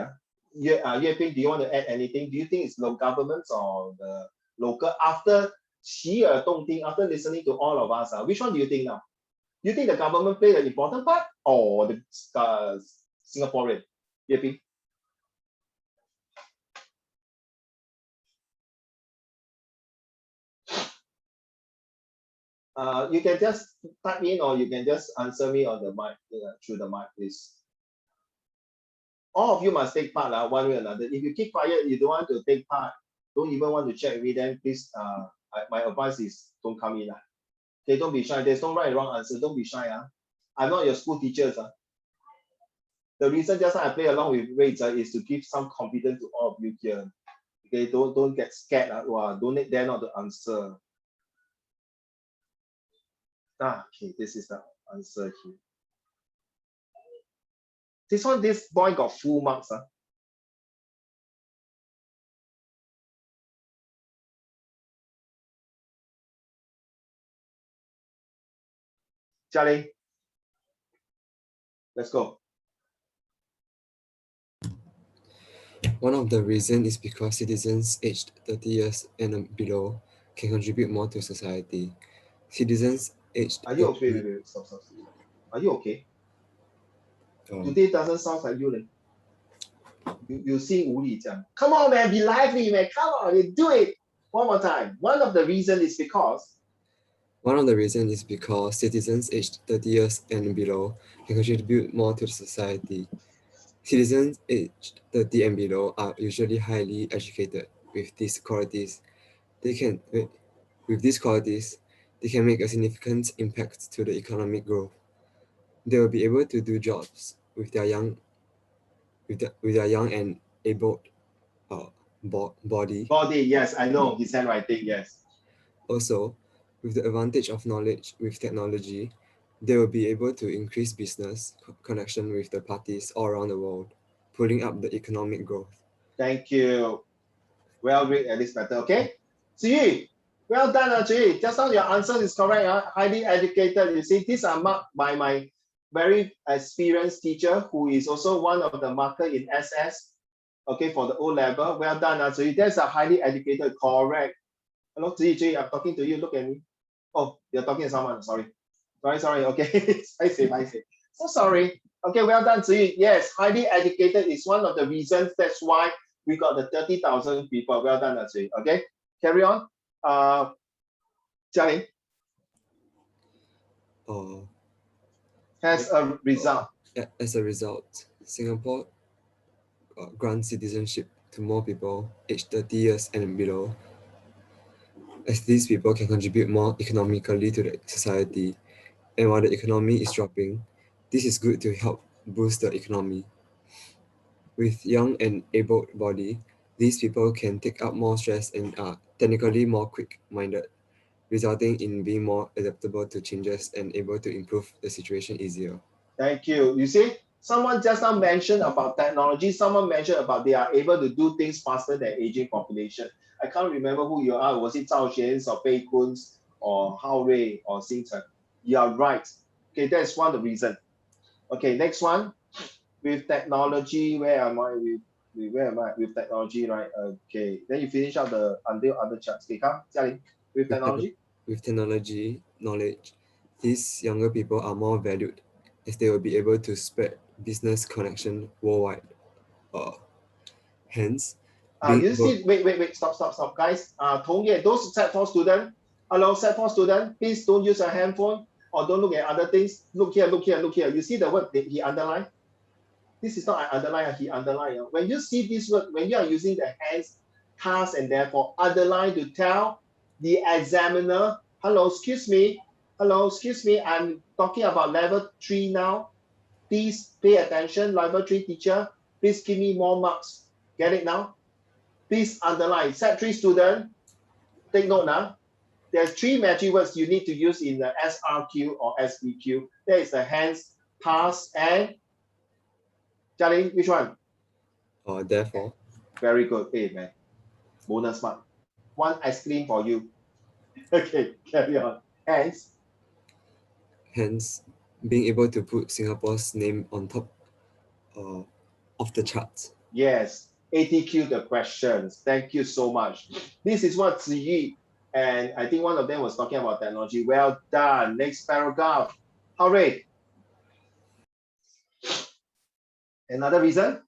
Yue Ping, do you want to add anything? Do you think it's local governments or the local after? After listening to all of us, which one do you think now? Do you think the government played an important part or the Singaporean? Yue you can just type in or you can just answer me on the mic, through the mic, please. All of you must take part one way or another. If you keep quiet, you don't want to take part, don't even want to check with me, then please, my advice is don't come in. Okay, don't be shy. There's no right and wrong answer. Don't be shy. I'm not your school teachers. The reason just I play along with Rachel is to give some confidence to all of you here. Okay, don't get scared. Don't dare not to answer. Okay, this is the answer here. This boy got full marks. Charlie, let's go. One of the reasons is because citizens aged 30 years and below can contribute more to society. Citizens aged... Are you okay? Wait, stop. Are you okay? Today doesn't sound like you. You seem 无力这样. Come on, man, be lively, man. Come on, you do it. One more time. One of the reasons is because citizens aged 30 years and below can contribute more to society. Citizens aged 30 and below are usually highly educated. With these qualities, they can make a significant impact to the economic growth. They will be able to do jobs with their young and able body. Body, yes, I know his handwriting, yes. Also, with the advantage of knowledge with technology, they will be able to increase business connection with the parties all around the world, pulling up the economic growth. Thank you. Well read, at least better, okay? Ziyi, well done, Ziyi. Just now your answer is correct. Highly educated. You see, these are marked by my very experienced teacher who is also one of the marker in SS, okay, for the O level. Well done, Ziyi. That's a highly educated, correct. Hello, Ziyi, I'm talking to you. Look at me. Oh, you're talking to someone. Sorry. Okay. I say. So sorry. Okay, well done, Ziyi. Yes, highly educated is one of the reasons. That's why we got the 30,000 people. Well done, Ziyi. Okay, carry on. Jialing. As a result, Singapore grants citizenship to more people aged 30 years and below, as these people can contribute more economically to the society. And while the economy is dropping, this is good to help boost the economy. With young and able body, these people can take up more stress and are technically more quick-minded, resulting in being more adaptable to changes and able to improve the situation easier. Thank you. You see, someone just now mentioned about technology. Someone mentioned about they are able to do things faster than aging population. I can't remember who you are. Was it Zhao Xuan or Bei Kun or Hao Rui or Xing Chen? You are right. Okay, that's one of the reasons. Okay, next one. With technology, where am I? Where am I? With technology, right? Okay, then you finish up the other charts. Okay, come, Jialing. With technology? With technology knowledge, these younger people are more valued as they will be able to spread business connection worldwide. Hence, you see, wait, stop, guys. Those Set 4 students, hello, Set 4 student, please don't use a handphone or don't look at other things. Look here. You see the word that he underlined? This is not an underline, he underlined. When you see this word, when you are using the hands, task, and therefore underline to tell the examiner, hello, excuse me, Hello, excuse me, I'm talking about level 3 now. Please pay attention, level 3 teacher. Please give me more marks. Get it now? Please underline. Set 3 student, take note now. There's 3 magic words you need to use in the SRQ or SBQ. There is the hence, pass, and Jialing, which one? Therefore. Very good. Hey, man. Bonus mark. 1 ice cream for you. Okay, carry on. Hence. Hence, being able to put Singapore's name on top of the charts. Yes, ATQ the questions. Thank you so much. This is what Ziyi, and I think one of them was talking about technology. Well done. Next paragraph. Hooray. Another reason?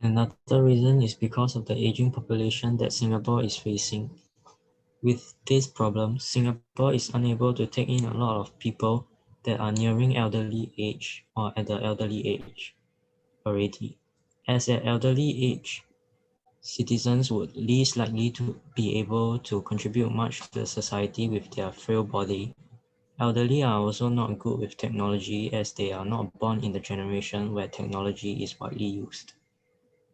Another reason is because of the aging population that Singapore is facing. With this problem, Singapore is unable to take in a lot of people that are nearing elderly age or at the elderly age already. As at elderly age, citizens would least likely to be able to contribute much to the society with their frail body. Elderly are also not good with technology as they are not born in the generation where technology is widely used.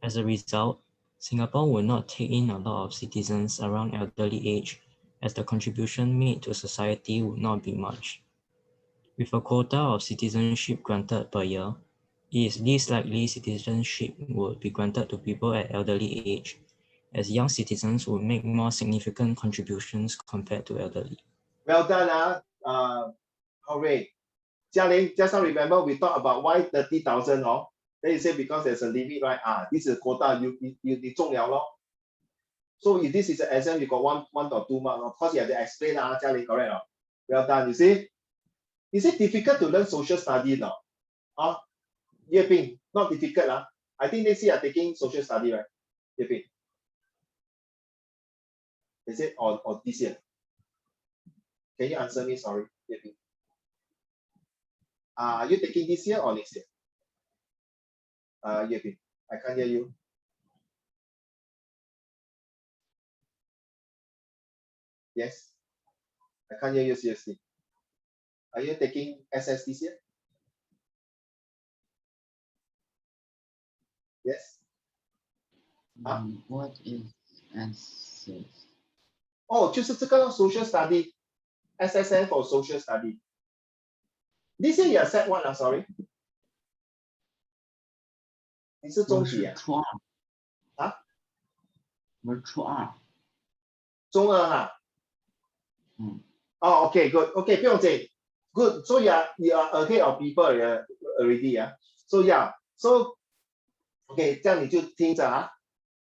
As a result, Singapore will not take in a lot of citizens around elderly age as the contribution made to society would not be much. With a quota of citizenship granted per year, it is least likely citizenship would be granted to people at elderly age, as young citizens would make more significant contributions compared to elderly. Well done, hooray. Jialing, just now remember we talked about why 30,000, then you say because there's a limit, right? This is a quota, you 中了咯. So if this is an exam, you got one or 2 marks. Of course, you have to explain, Jialing, correct? Well done, you see? Is it difficult to learn social study now? Yue Ping, not difficult. I think next year are taking social study, right? Yue Ping. Is it or this year? Can you answer me? Sorry, Yue Ping. Are you taking this year or next year? Yue Ping, I can't hear you. Yes, I can't hear you seriously. Are you taking SS this year? Yes. What is SS? 就是这个 social study, SSN for social study. This year you are set what? Sorry. 你是中几啊？初二。我是初二。中二哈。Okay, good. Okay, 不用紧。Good. So you are ahead of people already. So yeah. So okay, 这样你就听着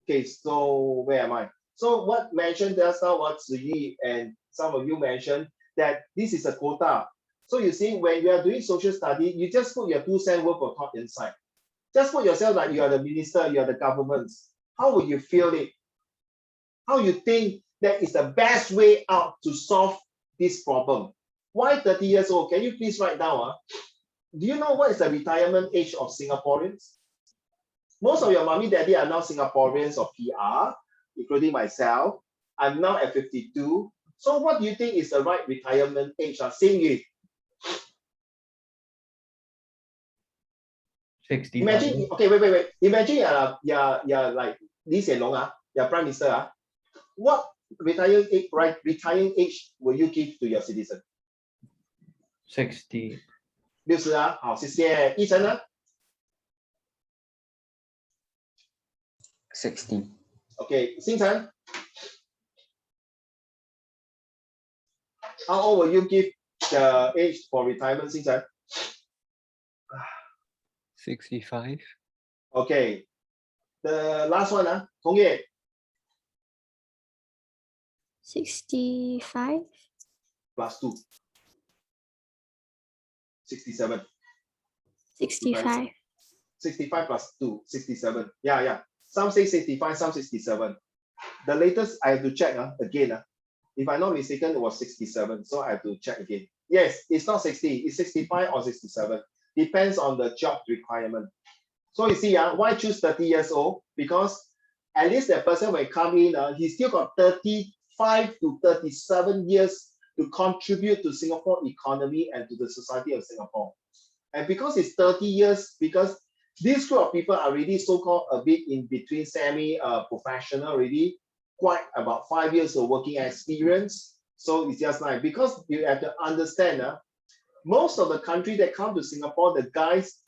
Okay, so where am I? So what mentioned just now, what Ziyi and some of you mentioned, that this is a quota. So you see, when you are doing social study, you just put your 2 cents worth of thought inside. Just put yourself like you are the minister, you are the government. How would you feel it? How you think that is the best way out to solve this problem? Why 30 years old? Can you please write down? Do you know what is the retirement age of Singaporeans? Most of your mommy daddy are now Singaporeans or PR, including myself. I'm now at 52. So what do you think is the right retirement age? Sing it. 60. Imagine, okay, wait. Imagine you're like Lee Hsien Loong, you're prime minister. What retiring age will you give to your citizen? 60. 60好，谢谢。奕晨呢？ 60. Okay, 星辰 How old will you give the age for retirement, 星辰 65. Okay. The last one, Hong Ye. 65. Plus 2. 67. 65. 65 plus 2, 67. Yeah. Some say 65, some 67. The latest, I have to check again. If I'm not mistaken, it was 67. So I have to check again. Yes, it's not 60. It's 65 or 67. Depends on the job requirement. So you see, why choose 30 years old? Because at least that person when come in, he still got 35 to 37 years to contribute to Singapore economy and to the society of Singapore. And because it's 30 years, because this group of people are really so-called a bit in between semi-professional already, quite about 5 years of working experience. So it's just like, because you have to understand, most of the country that come to Singapore, the guys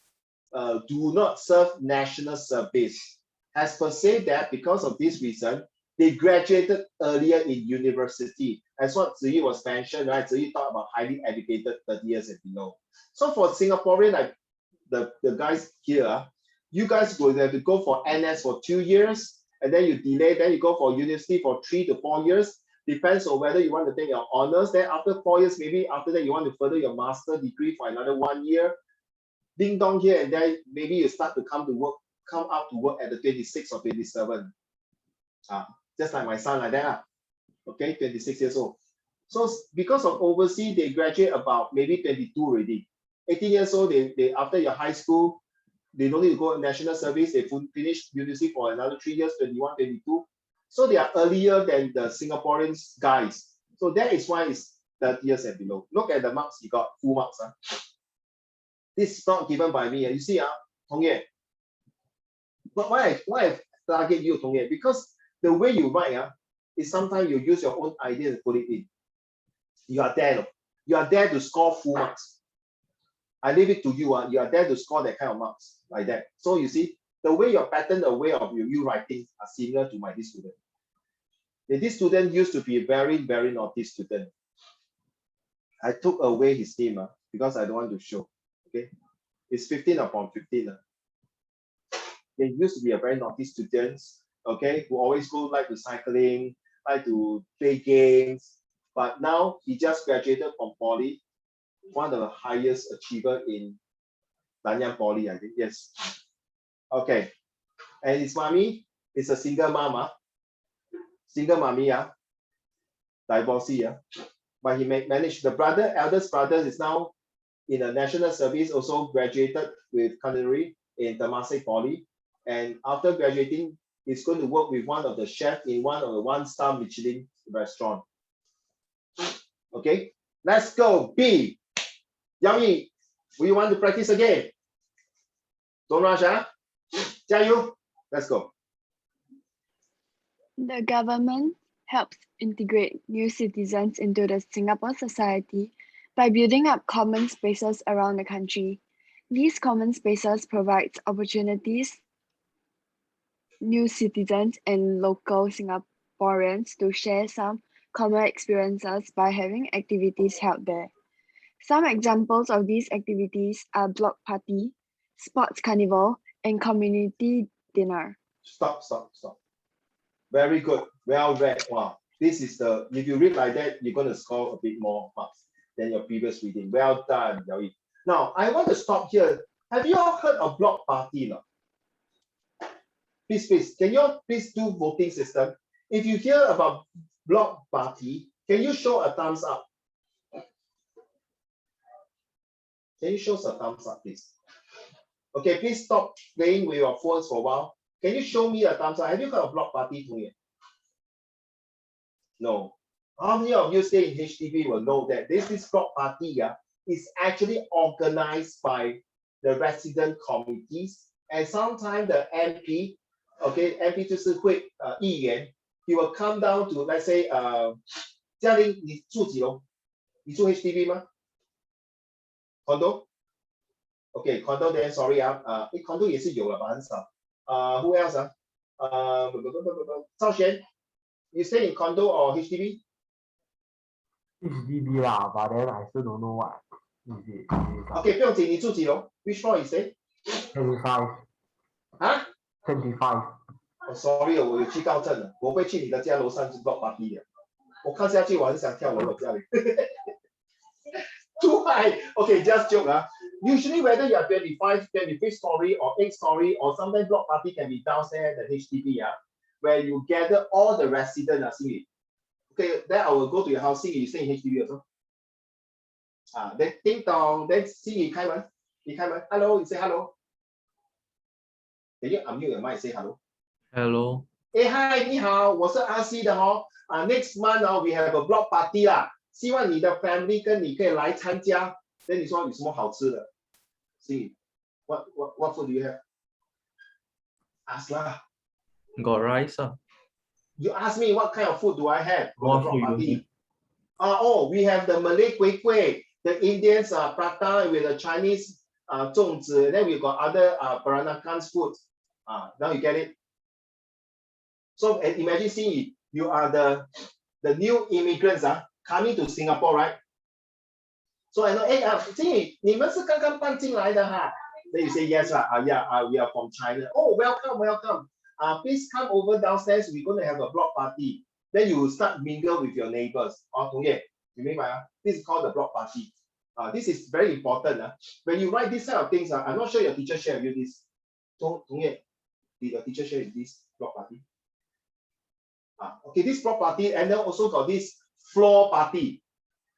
do not serve national service. As per se that because of this reason, they graduated earlier in university. As what Ziyi was mentioned, right? Ziyi talked about highly educated 30 years and below. So for Singaporean, like the guys here, you guys will have to go for NS for 2 years, and then you delay, then you go for university for 3 to 4 years. Depends on whether you want to take your honors. Then after 4 years, maybe after that you want to further your master degree for another 1 year. Ding dong here and there, maybe you start to come out to work at the 26 or 27. Just like my son like that. Okay, 26 years old. So because of overseas, they graduate about maybe 22 already. 18 years old, they after your high school, they don't need to go national service. They finish university for another 3 years, 21, 22. So they are earlier than the Singaporeans guys. So that is why it's 30 years and below. Look at the marks he got, full marks. This is not given by me. You see, Tong Ye. But why I target you, Tong Ye? Because the way you write is sometimes you use your own idea and put it in. You are there. You are there to score full marks. I leave it to you. You are there to score that kind of marks like that. So you see, the way your pattern, the way of you writing are similar to this student. This student used to be a very, very naughty student. I took away his name because I don't want to show. Okay, it's 15 upon 15. They used to be a very naughty student. Okay, who always like to cycling, like to play games. But now he just graduated from Poly, one of the highest achiever in Nanyang Poly, I think. Yes. Okay, and his mommy is a single mama, single mommy, divorcee, but he managed. The eldest brother is now in the national service, also graduated with culinary in Temasek Poly, and after graduating, he's going to work with one of the chefs in one of the one-star Michelin restaurant. Okay, let's go. B. Yummy. We want to practice again. Don't rush, Jiayu. Let's go. The government helps integrate new citizens into the Singapore society by building up common spaces around the country. These common spaces provide opportunities new citizens and local Singaporeans to share some common experiences by having activities held there. Some examples of these activities are block party, sports carnival, and community dinner. Stop. Very good. Well read. Wow. This is if you read like that, you're going to score a bit more marks than your previous reading. Well done, Yaoi. Now, I want to stop here. Have you all heard of block party? No? Please, can you all please do voting system? If you hear about block party, can you show a thumbs up? Can you show us a thumbs up, please? Okay, please stop playing with your phones for a while. Can you show me a thumbs up? Have you heard of block party? No. How many of you stay in HDB will know that this block party is actually organized by the resident committees, and sometimes the MP, okay, MP 就是会议员, he will come down to, let's say, 嘉玲，你住几楼？你住 HDB 吗 ？Condo? Okay, condo then sorry condo 也是有了吧，很少。Who else? 赵璇 you stay in condo or HDB? HDB lah, but then I still don't know what is it. Okay, 不用紧，你住几楼 ？Which floor you stay? 25. 啊 25. Oh, sorry 我有去到证了，我会去你的家楼上去 block party 的。我看下去我还是想跳楼我家里。Too high. Okay, just joke. Usually, whether you are 25, 25th story or 8th story, or sometimes block party can be downstairs at the HDB, where you gather all the residents. Okay, then I will go to your house. See you stay in HDB also. Then ding dong. Then see you 开门. Hello, you say hello. Can you unmute your mic? Say hello. Hello. Hey, hi, 你好，我是RC的哦。Next month we have a block party 啦。希望你的 family 跟你可以来参加。那你说有什么好吃的？ See, what food do you have? Ask lah. Got rice. You ask me what kind of food do I have for What the block food you party? Oh, we have the Malay kueh kueh, the Indians prata with the Chinese 粽子, then we got other Peranakan food. Now you get it. So imagine seeing you are the new immigrants coming to Singapore, right? So I know, hey, 你们是刚刚搬进来的哈? Then you say yes, we are from China. Oh, welcome, welcome. Please come over downstairs. We're going to have a block party. Then you will start mingle with your neighbors. This is called the block party. This is very important. When you write this kind of things, I'm not sure your teacher share with you this. Did your teacher share with this block party? Okay, this block party, and then also got this floor party.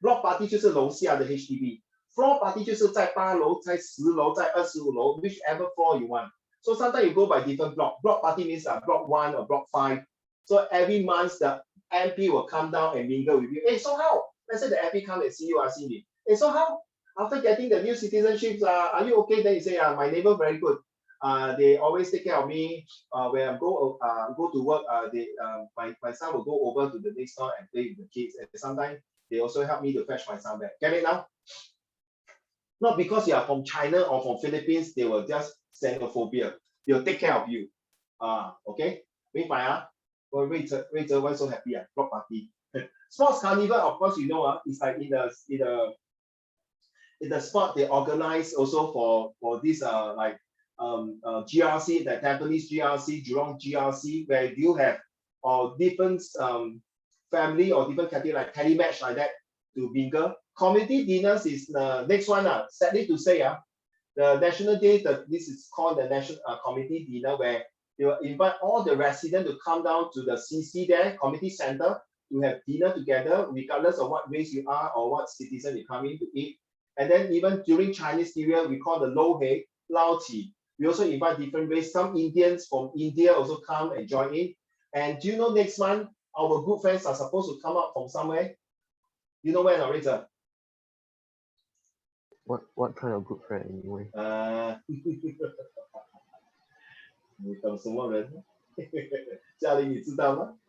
Block party 就是楼下的 HDB. Floor party 就是在8楼、在10楼、在25楼 whichever floor you want. So sometimes you go by different block. Block party means block 1 or block 5. So every month the MP will come down and mingle with you. Hey, so how? Let's say the MP come and see you, Cindy. Hey, so how? After getting the new citizenships, are you okay? Then you say, my neighbor very good. They always take care of me. When I go to work, my son will go over to the next door and play with the kids. And sometimes they also help me to fetch my son back. Get it now? Not because you are from China or from Philippines, they will just xenophobia. They will take care of you. Okay? 明白啊? Why so happy? Block party. Sports carnival, of course, you know, it's like in the sport they organize also for this GRC, the Tampines GRC, Jurong GRC, where you have different family or different category like teddy match like that to mingle. Community dinners is the next one. Sadly to say, the National Day, this is called the National Community Dinner, where they will invite all the residents to come down to the CC there, community center, to have dinner together, regardless of what race you are or what citizen you come in to eat. And then even during Chinese New Year, we call the Lo Hei, Lao Qi. We also invite different race. Some Indians from India also come and join in. And do you know next month, our good friends are supposed to come out from somewhere? You know where, Narita? What kind of good friend anyway? 你懂什么人？嘉玲，你知道吗？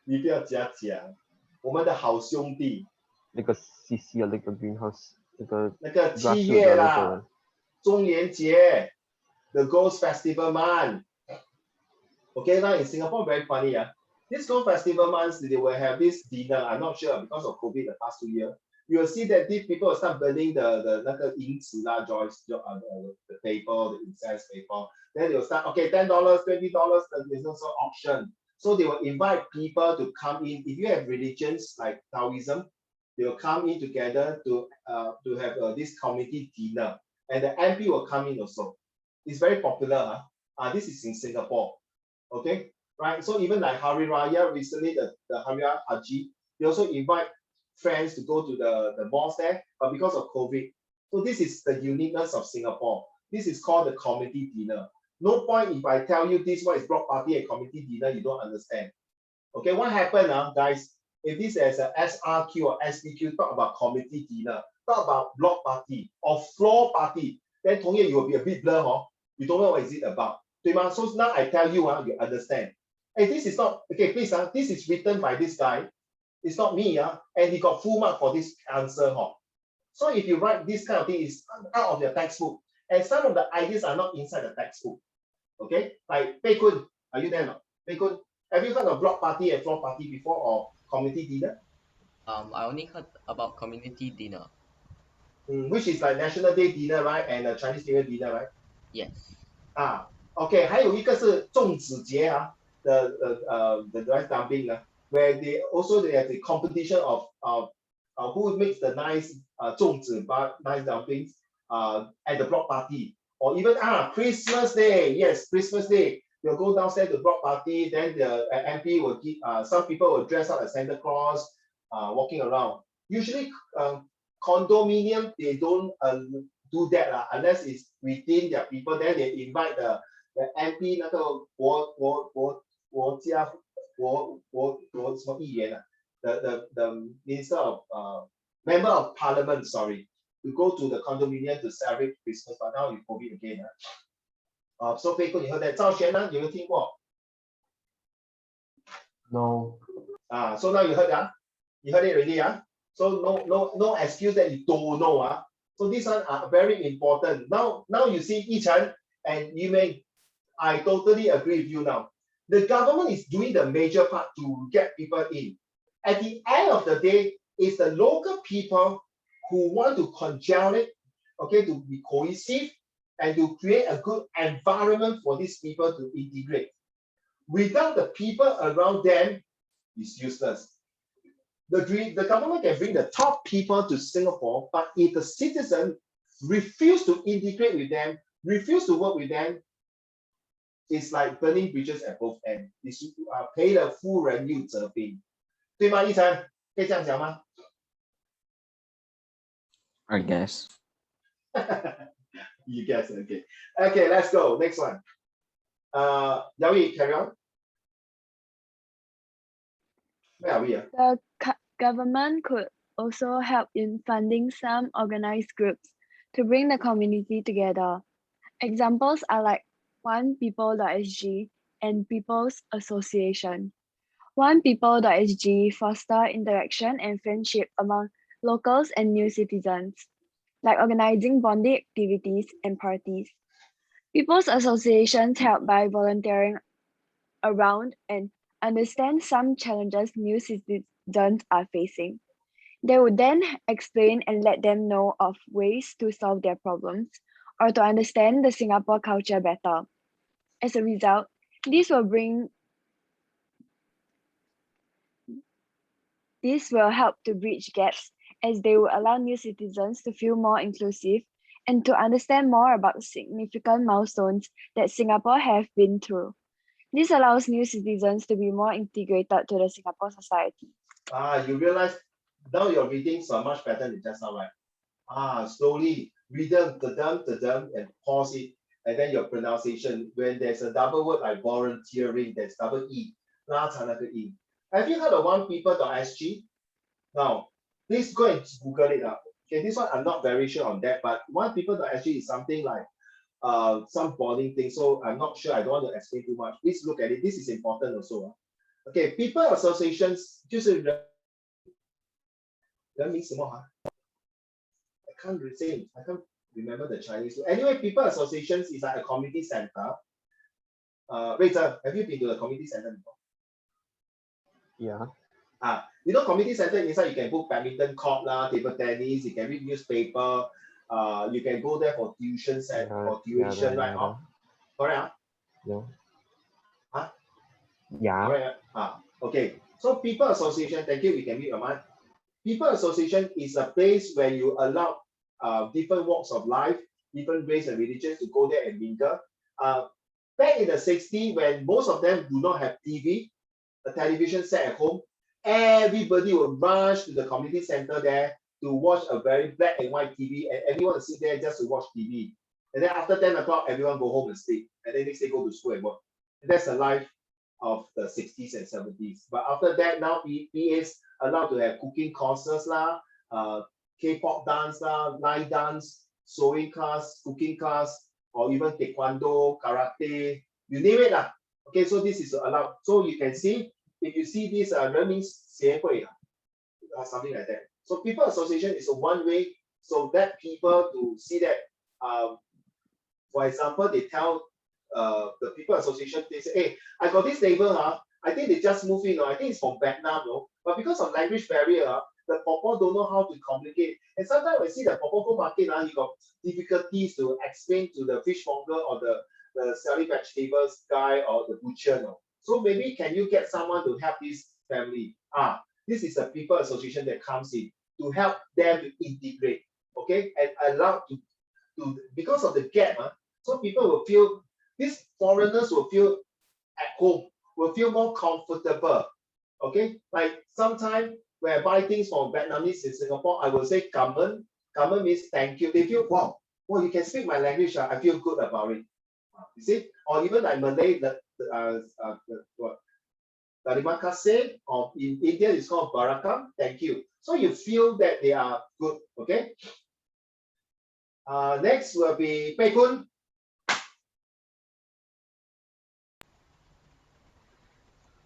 你不要假讲，我们的好兄弟。那个 CC 啊，那个 greenhouse， 那个7月啦，中元节 ，the Ghost Festival month. Okay, now in Singapore, very funny. This Ghost Festival month, they will have this dinner. I'm not sure because of COVID the past 2 years. You will see that these people will start burning the 那个银纸啦 joys, the paper, the incense paper. Then they will start, okay, $10, $20, there's also auction. So they will invite people to come in. If you have religions like Taoism, they will come in together to have this community dinner. And the MP will come in also. It's very popular. This is in Singapore. Okay, right? So even like Hari Raya, recently the Hari Raya Haji, they also invite friends to go to the mosque there, but because of COVID. So this is the uniqueness of Singapore. This is called the community dinner. No point if I tell you this one is block party and community dinner, you don't understand. Okay, what happened, guys? If this is a SRQ or SDQ, talk about community dinner, talk about block party or floor party, then Tong Ye, you will be a bit blur, you don't know what is it about. So now I tell you, you understand. Hey, this is not, okay, please, this is written by this guy. It's not me, and he got full mark for this answer. So if you write this kind of thing, it's out of your textbook. And some of the ideas are not inside the textbook. Okay, like Pei Kun, are you there now? Pei Kun, have you heard of block party and floor party before or community dinner? I only heard about community dinner. Which is like National Day dinner, right? And Chinese New Year dinner, right? Yes. Okay, 还有一个是粽子节the rice dumpling, where they have the competition of who makes the nice 粽子 nice dumplings at the block party. Or even Christmas Day, yes, Christmas Day. You'll go downstairs to block party, then the MP will give, some people will dress up as Santa Claus, walking around. Usually condominium, they don't do that unless it's within their people, then they invite the MP 那个国家什么议员 the minister of member of parliament, sorry, to go to the condominium to celebrate Christmas, but now you COVID again. So Fei Kun, you heard that? Zhao Xuan呢？有没有听过？ No. So now you heard you heard it already. So no excuse that you don't know. So these one are very important. Now you see Yi Chen, and I totally agree with you now. The government is doing the major part to get people in. At the end of the day, it's the local people who want to congeal, okay, to be cohesive and to create a good environment for these people to integrate. Without the people around them, it's useless. The government can bring the top people to Singapore, but if the citizen refuse to integrate with them, refuse to work with them, it's like burning bridges at both ends. It's 赔了夫人又折兵，对吗？一晨可以这样讲吗？ I guess. You guess, okay. Okay, let's go. Next one. Yawi, carry on. Where are we? The government could also help in funding some organized groups to bring the community together. Examples are like OnePeople.sg and People's Association. OnePeople.sg foster interaction and friendship among locals and new citizens, like organizing bonding activities and parties. People's associations help by volunteering around and understand some challenges new citizens are facing. They would then explain and let them know of ways to solve their problems or to understand the Singapore culture better. As a result, this will help to bridge gaps, as they will allow new citizens to feel more inclusive and to understand more about significant milestones that Singapore have been through. This allows new citizens to be more integrated to the Singapore society. You realize now your readings are much better than just now, right? Slowly read them, and pause it, and then your pronunciation. When there's a double word like volunteering, there's double E. Have you heard of OnePeople.sg? Now, please go and Google it up. Okay, this one I'm not very sure on that, but OnePeople.sg is something like some bonding thing. So I'm not sure. I don't want to explain too much. Please look at it. This is important also. Okay, people associations 就是人名什么 I can't remember the Chinese. Anyway, people associations is like a community center. Rachel, have you been to a community center before? Yeah. You know, community center inside you can book badminton court lah, table tennis, you can read newspaper, you can go there for tuition or tuition, right? Correct? Yeah. Huh? Yeah. Correct. Okay. So people association, thank you, we can read your mind. People association is a place where you allow different walks of life, different race and religions to go there and mingle. Back in the 60s, when most of them do not have TV, a television set at home, everybody will rush to the community center there to watch a very black and white TV, and everyone will sit there just to watch TV. And then after 10 o'clock, everyone go home and sleep, and then next day go to school and work. And that's the life of the 60s and 70s. But after that, now PAs allowed to have cooking courses lah, K-pop dance lah, line dance, sewing class, cooking class, or even taekwondo, karate, you name it lah. Okay, so this is allowed. So you can see, if you see this 人民协会 something like that. So people association is one way so that people to see that, for example, they tell the people association, they say, hey, I got this neighbor, I think they just moved in, I think it's from Vietnam, but because of language barrier, the Popo don't know how to communicate. And sometimes when I see the Popo market, you got difficulties to explain to the fishmonger or the selling vegetables guy or the butcher. So maybe can you get someone to help this family? This is a people association that comes in to help them to integrate, okay, and allow to because of the gap, so people will feel, these foreigners will feel at home, will feel more comfortable, okay. Like sometimes when I buy things from Vietnamese in Singapore, I will say "Cảm ơn" means thank you. They feel, wow, you can speak my language, I feel good about it. You see, or even like Malay, Terima kasih, or in India it's called barakam, thank you. So you feel that they are good, okay? Next will be Pei Kun.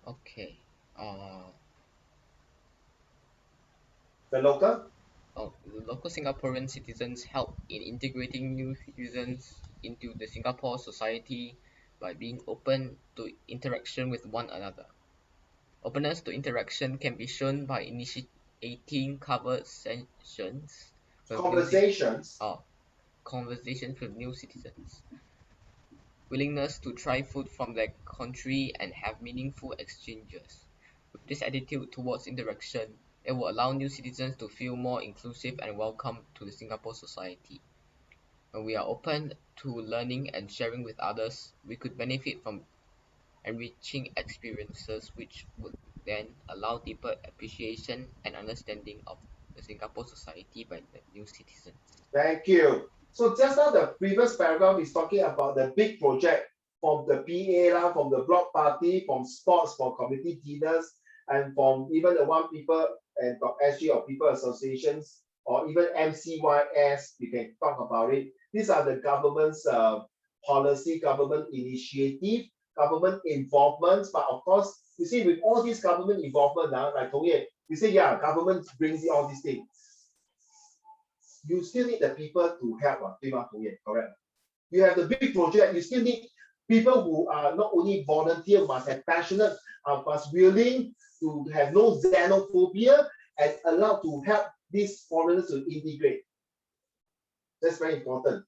Okay. The local? The local Singaporean citizens help in integrating new citizens into the Singapore society by being open to interaction with one another. Openness to interaction can be shown by initiating covered sessions with conversations with new citizens. Willingness to try food from their country and have meaningful exchanges. With this attitude towards interaction, it will allow new citizens to feel more inclusive and welcome to the Singapore society. When we are open to learning and sharing with others, we could benefit from enriching experiences which would then allow deeper appreciation and understanding of the Singapore society by the new citizens. Thank you. So just now the previous paragraph is talking about the big project from the PA, from the block party, from sports, from community dinners, and from even the One People and .sg or People Associations, or even MCYS, we can talk about it. These are the government's policy, government initiative, government involvement. But of course, you see, with all this government involvement now, like Tong Ye, you say, yeah, government brings all these things. You still need the people to help, correct? You have the big project, you still need people who are not only volunteer, must have passionate, must willing to have no xenophobia and allowed to help these foreigners to integrate. That's very important.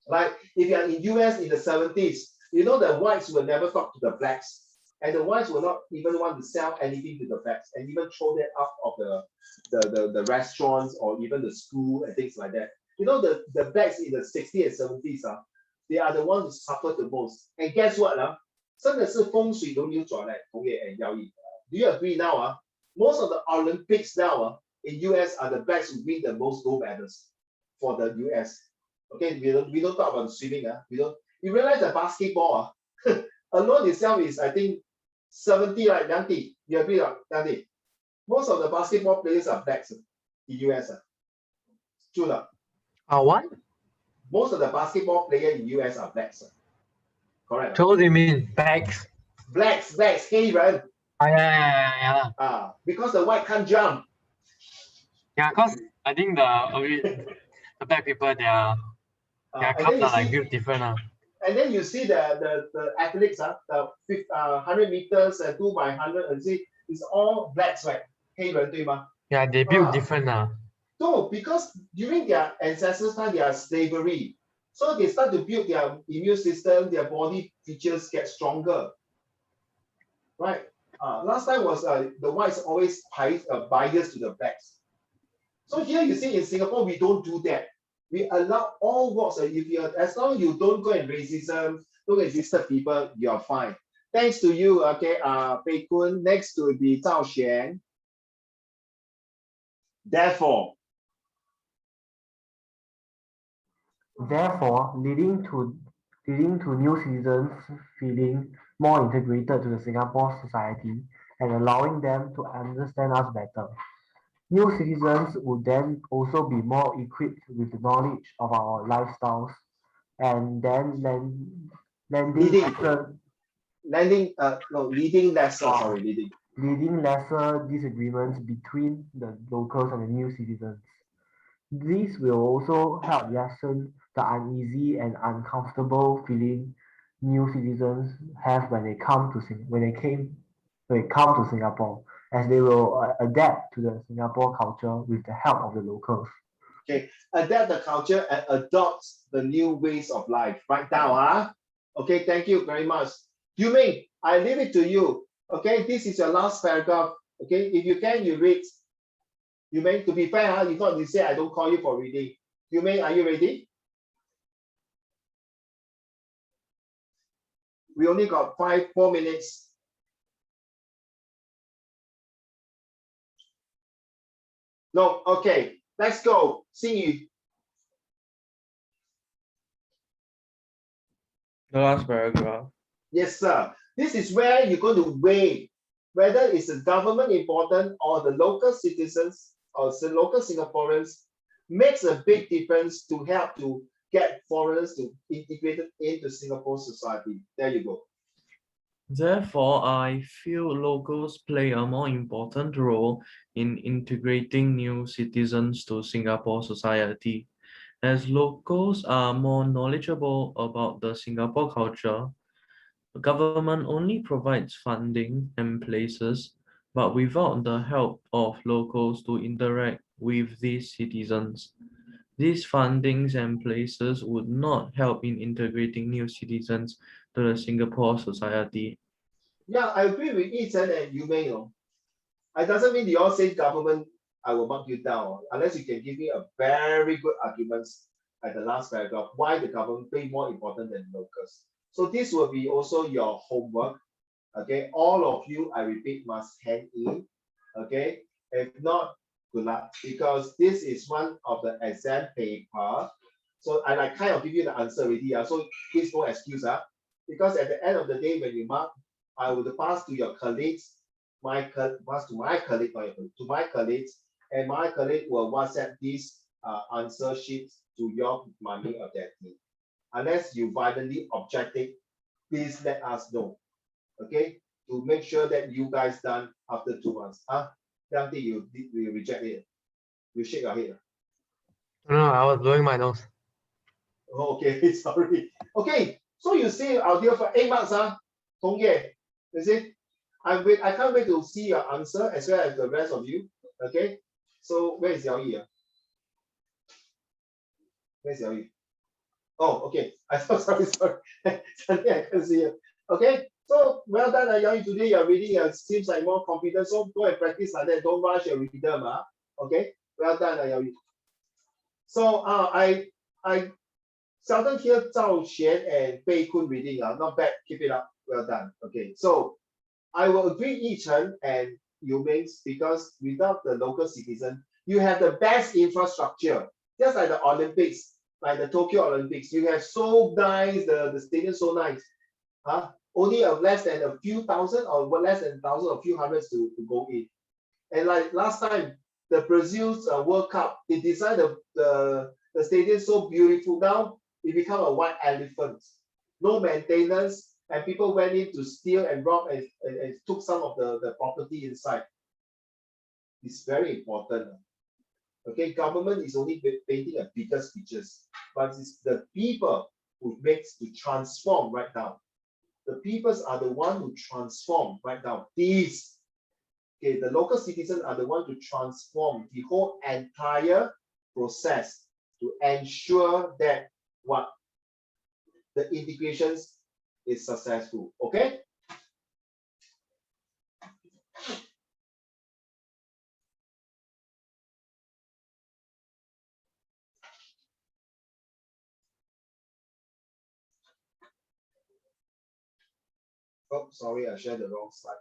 Like if you are in US in the 70s, you know the whites will never talk to the blacks. And the whites will not even want to sell anything to the blacks and even throw them out of the restaurants or even the school and things like that. You know, the blacks in the 60s and 70s, they are the ones who suffer the most. And guess what? 真的是风水轮流转 同业 and Yao Yi. Do you agree now? Most of the Olympics now in US are the blacks who win the most gold medals for the US. Okay, we don't talk about swimming. You realize that basketball alone itself is, I think, 70, like 90. You agree, 90? Most of the basketball players are blacks in US. True. What? Most of the basketball players in US are blacks. Correct. So what do you mean, blacks? Blacks, 黑人. Yeah. Because the white can't jump. Yeah, because I think the black people, their cups are like built different. And then you see the athletes, the 100 meters and 2x100, and see it's all blacks, right? 黑人对吗? Yeah, they build different. No, because during their ancestors' time, they are slavery. So they start to build their immune system, their body features get stronger. Right? Last time was the whites always biased to the blacks. So here you see in Singapore, we don't do that. We allow all walks. As long as you don't go in racism, don't resist people, you're fine. Thanks to you, okay, Pei Kun. Next will be Zhao Xuan. Therefore, leading to new citizens feeling more integrated to the Singapore society and allowing them to understand us better. New citizens would then also be more equipped with the knowledge of our lifestyles and then leading lesser disagreements between the locals and the new citizens. This will also help lessen the uneasy and uncomfortable feeling new citizens have when they come to Singapore, as they will adapt to the Singapore culture with the help of the locals. Okay, adapt the culture and adopt the new ways of life. Right now, okay, thank you very much. Yu Ming, I leave it to you. Okay, this is your last paragraph. Okay, if you can, you read. Yu Ming, to be fair, you thought you say I don't call you for reading. Yu Ming, are you ready? We only got 4 minutes. No, okay, let's go. Xingyu. The last paragraph. Yes, sir. This is where you're going to weigh whether it's the government important or the local citizens or the local Singaporeans, makes a big difference to help to get foreigners to integrate into Singapore society. There you go. Therefore, I feel locals play a more important role in integrating new citizens to Singapore society. As locals are more knowledgeable about the Singapore culture, the government only provides funding and places, but without the help of locals to interact with these citizens, these fundings and places would not help in integrating new citizens to the Singapore society. Yeah, I agree with Yi Chen and Yu Mei. It doesn't mean you all say government, I will mark you down, unless you can give me a very good arguments at the last paragraph why the government play more important than locals. So this will be also your homework. Okay, all of you, I repeat, must hand in. Okay, if not, good luck, because this is one of the exam paper. So I kind of give you the answer already. So please no excuse. Because at the end of the day, when you mark, I will pass to your colleagues, pass to my colleague, to my colleagues, and my colleague will WhatsApp these answer sheets to your mommy or daddy. Unless you violently objecting, please let us know. Okay, to make sure that you guys done after 2 months. Then you reject it. You shake your head. No, I was blowing my nose. Okay, sorry. Okay, so you see out here for 8 months, Tong Ye. You see, I can't wait to see your answer as well as the rest of you. Okay, so where is Yao Yi? Where's Yao Yi? Oh, okay. I thought, sorry. Suddenly I can't see you. Okay, so well done, Yao Yi. Today your reading seems like more confident. So go and practice like that. Don't rush your rhythm. Okay, well done, Yao Yi. So I seldom hear Zhao Xian and Bei Kun reading. Not bad. Keep it up. Well done. Okay, so I will agree Yi Chen and Yu Ming, because without the local citizen, you have the best infrastructure. Just like the Olympics, like the Tokyo Olympics, you have so nice, the stadium so nice. Only less than a few thousand or less than 1,000 or few hundreds to go in. And like last time, the Brazil's World Cup, they designed the stadium so beautiful. Now it become a white elephant. No maintenance, and people went in to steal and rob and took some of the property inside. It's very important. Okay, government is only painting a biggest pictures, but it's the people who makes to transform right now. The peoples are the one who transform right now. These, okay, the local citizens are the one to transform the whole entire process to ensure that what the integrations is successful. Okay. Oh, sorry, I shared the wrong slide.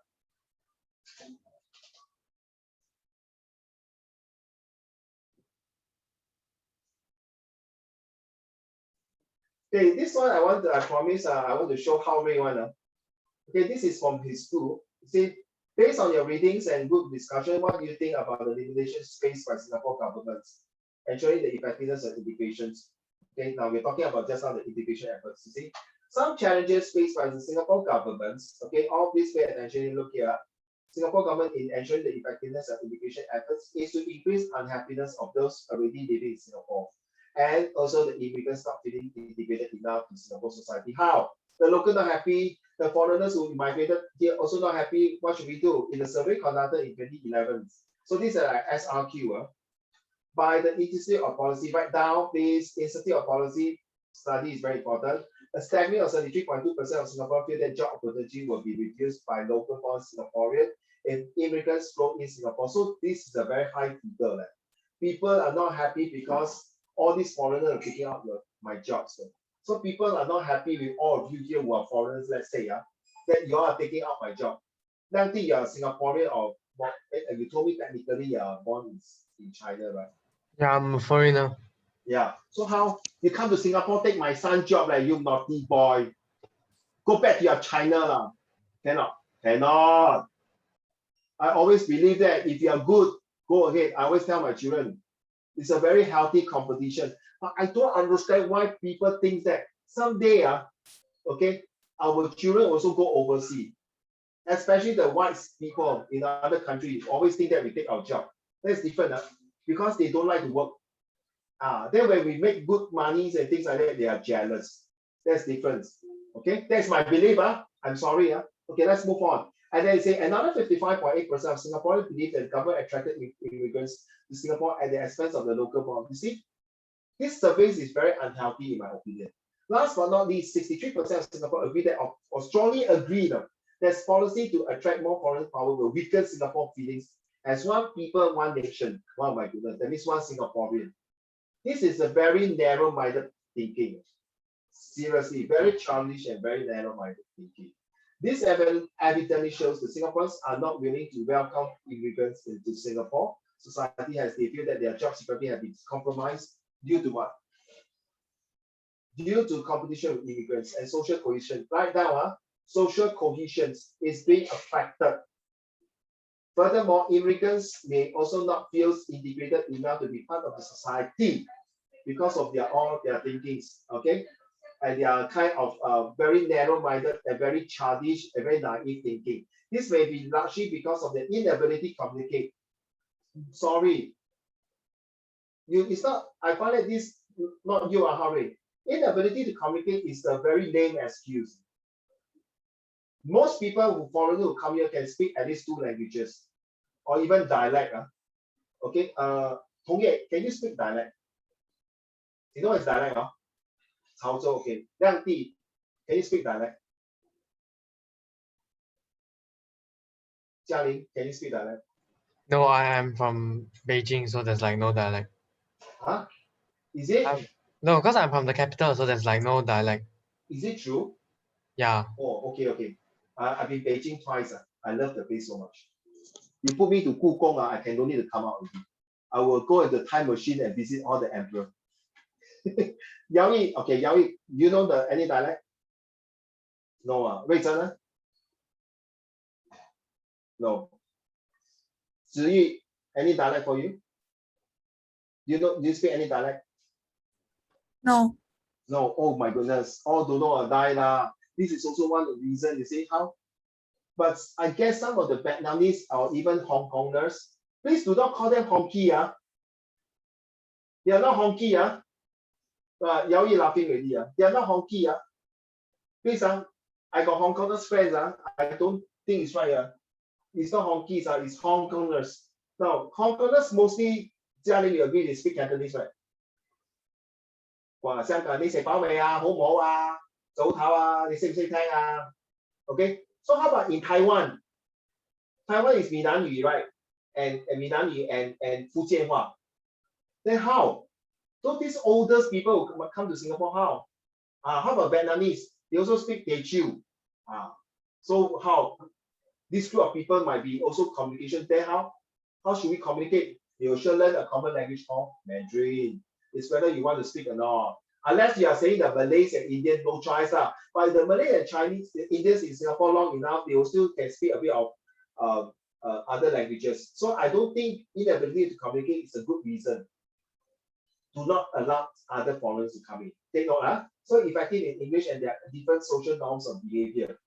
Okay, this one I promise I want to show how Ray one. Okay, this is from his school. See, based on your readings and good discussion, what do you think about the limitations faced by Singapore governments, ensuring the effectiveness of integrations? Okay, now we're talking about just now the integration efforts. You see, some challenges faced by the Singapore governments. Okay, all please pay attention. Look here. Singapore government in ensuring the effectiveness of integration efforts is to increase unhappiness of those already living in Singapore, and also the immigrants not feeling integrated enough to Singapore society. How? The local not happy, the foreigners who migrated here also not happy. What should we do? In the survey conducted in 2011. So these are like SRQ. By the Institute of Policy, write down please. Institute of Policy study is very important. A staggering of 73.2% of Singaporeans feel that job opportunity will be reduced by local born Singaporean if immigrants flow in Singapore. So this is a very high figure. People are not happy because all these foreigners are taking out my jobs. So people are not happy with all of you here who are foreigners, let's say, that you are taking out my job. Then I think you are Singaporean or you told me technically you are born in China, right? Yeah, I'm a foreigner. Yeah. So how you come to Singapore, take my son's job, like you naughty boy. Go back to your China lah. Cannot. I always believe that if you are good, go ahead. I always tell my children, it's a very healthy competition. But I don't understand why people think that someday, okay, our children also go overseas, especially the white people in other countries always think that we take our job. That's different because they don't like to work. Then when we make good monies and things like that, they are jealous. That's different. Okay, that's my belief. I'm sorry. Okay, let's move on. And then say another 55.8% of Singaporeans believe that the government attracted immigrants to Singapore at the expense of the local born. You see, this survey is very unhealthy in my opinion. Last but not least, 63% of Singapore agree that or strongly agree that policy to attract more foreign power will weaken Singapore feelings as one people, one nation. Oh my goodness, that means one Singaporean. This is a very narrow-minded thinking. Seriously, very childish and very narrow-minded thinking. This evidently shows that Singaporeans are not willing to welcome immigrants into Singapore. Society has they feel that their job security has been compromised due to what? Due to competition with immigrants and social cohesion. Right now, social cohesion is being affected. Furthermore, immigrants may also not feel integrated enough to be part of the society because of all their thinkings, okay? And they are kind of very narrow-minded and very childish and very naive thinking. This may be largely because of the inability to communicate. Sorry. It's not, I find that this, not you are Harry. Inability to communicate is a very lame excuse. Most people who foreigners who come here can speak at least 2 languages or even dialect. Okay, Tong Ye, can you speak dialect? You know what's dialect? Cao Zhou, okay. Liang Di, can you speak dialect? Jialing, can you speak dialect? No, I am from Beijing, so there's like no dialect. Huh? Is it? No, because I'm from the capital, so there's like no dialect. Is it true? Yeah. Oh, okay. I've been Beijing twice. I love the place so much. You put me to Gukong, I can don't need to come out again. I will go in the time machine and visit all the emperor. Yao Yi, okay, Yao Yi, you know any dialect? No, Wei Zhen? No. Ziyi, any dialect for you? Do you speak any dialect? No. No, oh my goodness, all don't know or die lah. This is also one of the reasons, you see how? But I guess some of the Vietnamese or even Hong Kongers, please do not call them honky. They are not honky. Yao Yi laughing already. They are not honky. Please, I got Hong Kongers friends. I don't think it's right. It's not honkies, it's Hong Kongers. Now, Hong Kongers mostly, Jialing, you agree they speak Cantonese, right? 哇，香港你食飽未好唔好早唞你識唔識聽Okay, so how about in Taiwan? Taiwan is Minnan-Yu, right? And Minnan-Yu and Fujianhua. Then how? So these oldest people who come to Singapore, how? How about Vietnamese? They also speak Teochew. So how? This group of people might be also communication there. How should we communicate? They will sure learn a common language called Mandarin. It's whether you want to speak or not. Unless you are saying the Malays and Indians, no choice. But the Malay and Chinese, the Indians in Singapore long enough, they will still can speak a bit of other languages. So I don't think inability to communicate is a good reason. Do not allow other foreigners to come in. Take note, so effective in English and there are different social norms of behavior.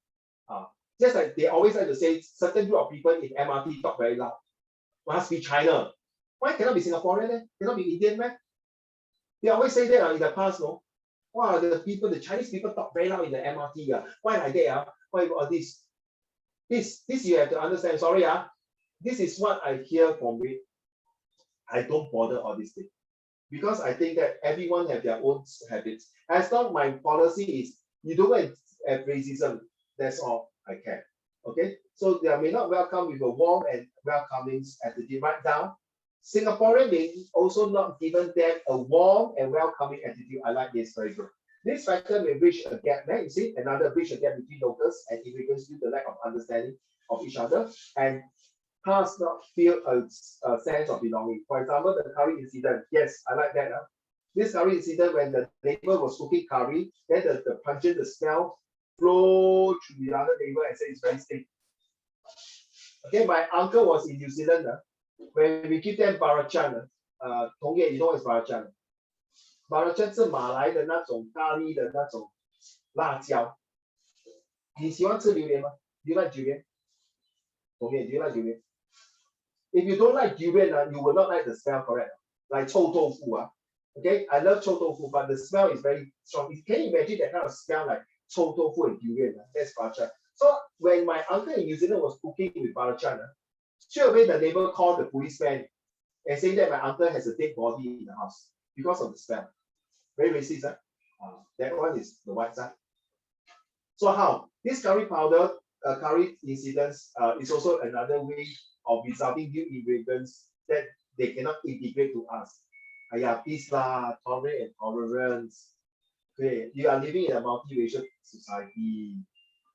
Just like they always like to say, certain group of people in MRT talk very loud. Must be China. Why cannot be Singaporean? Cannot be Indian, man? They always say that in the past, no? Wow, the Chinese people talk very loud in the MRT. Why like that? Why all this? This you have to understand. Sorry, this is what I hear from me. I don't bother all this thing. Because I think that everyone have their own habits. As long my policy is you don't have racism, that's all I care. Okay, so they may not welcome with a warm and welcoming attitude. Right now, Singaporean may also not given them a warm and welcoming attitude. I like this, very good. This factor may bridge a gap. There you see another bridge a gap between locals and immigrants due to the lack of understanding of each other and thus not feel a sense of belonging. For example, the curry incident. Yes, I like that. This curry incident when the neighbor was cooking curry, then the pungent, the smell flow to the other neighbor and say it's very stink. Okay, my uncle was in New Zealand. When we give them Barachan, Tongye, you know what is Barachan? Barachan 是马来的那种咖喱的那种辣椒。你喜欢吃榴莲吗？ Do you like durian? Okay, do you like durian? If you don't like durian, you will not like the smell, correct? Like chou tofu. Okay, I love chou tofu, but the smell is very strong. Can you imagine that kind of smell like chou tofu and durian? That's Barachan. So when my uncle in New Zealand was cooking with Barachan, straight away the neighbor called the policeman and saying that my uncle has a dead body in the house because of the smell. Very racist, huh? That one is the white side. So how? This curry powder, curry incidents is also another way of resulting new immigrants that they cannot integrate to us. Peace lah, tolerance and tolerance. Okay, you are living in a multiracial society.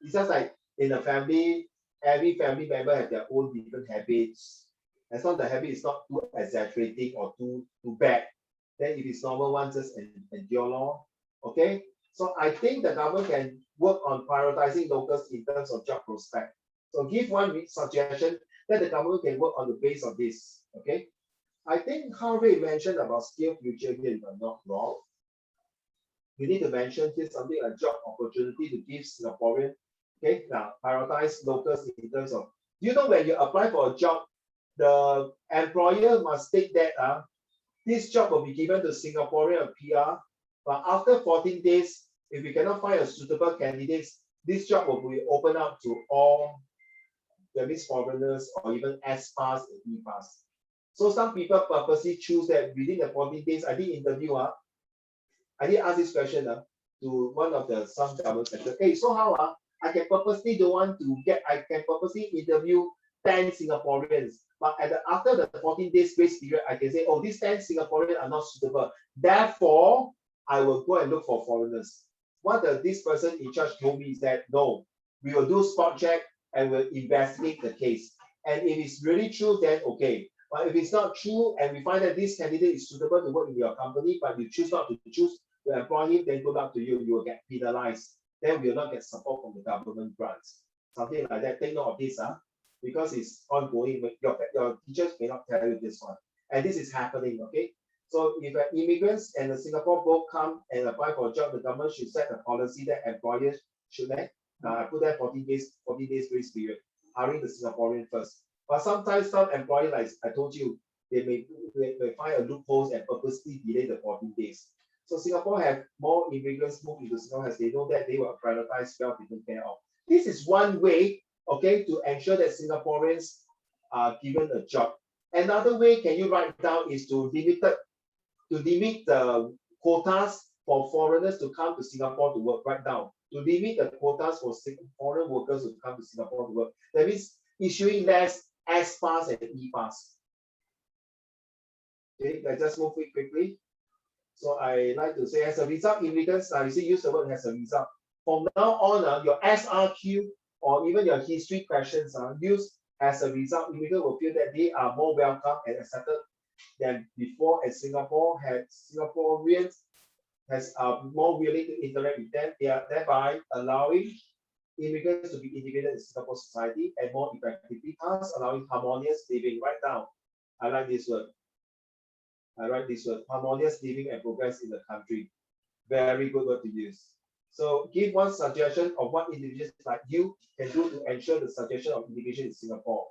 It's just like in a family, every family member has their own different habits. As long as the habit is not too exaggerating or too bad, then if it's normal one, just endure law. Okay, so I think the government can work on prioritizing locals in terms of job prospect. So give one suggestion that the government can work on the base of this. Okay, I think Harvey mentioned about skill future here, if I'm not wrong. You need to mention here something like job opportunity to give Singaporean. Okay, now prioritize locals in terms of, you know, when you apply for a job, the employer must state that this job will be given to Singaporean or PR, but after 14 days, if we cannot find a suitable candidates, this job will be opened up to all, that means foreigners or even S-Pass and E-Pass. So some people purposely choose that within the 14 days. I did interview, I did ask this question to one of the some government sector. Hey, so how I can purposely interview 10 Singaporeans, but after the 14 days grace period, I can say, oh, these 10 Singaporeans are not suitable. Therefore, I will go and look for foreigners. What this person in charge told me is that, no, we will do spot check and we'll investigate the case. And if it's really true, then okay. But if it's not true and we find that this candidate is suitable to work in your company, but you choose not to choose to employ him, then good luck to you, you will get penalized. Then we will not get support from the government grants. Something like that. Take note of this, because it's ongoing. Your teachers may not tell you this one. And this is happening, okay? So if immigrants and Singapore both come and apply for a job, the government should set a policy that employers should make. I put that 14 days grace period, hiring the Singaporean first. But sometimes some employers, like I told you, they may find a loophole and purposely delay the 14 days. So Singapore have more immigrants move into Singapore as they know that they will prioritize well taken care of. This is one way, okay, to ensure that Singaporeans are given a job. Another way can you write down is to limit the quotas for foreigners to come to Singapore to work. Right down to limit the quotas for foreign workers to come to Singapore to work. That means issuing less S-Pass and E-Pass. Okay, let's just move it quickly. So I like to say, as a result, immigrants, you see, use the word as a result. From now on, your SRQ or even your history questions are used as a result. Immigrants will feel that they are more welcome and accepted than before, as Singaporeans has more willing to interact with them. They are thereby allowing immigrants to be integrated in Singapore society and more effectively, thus allowing harmonious living. Right now, I like this word. Harmonious living and progress in the country. Very good word to use. So give one suggestion of what individuals like you can do to ensure the suggestion of immigration in Singapore.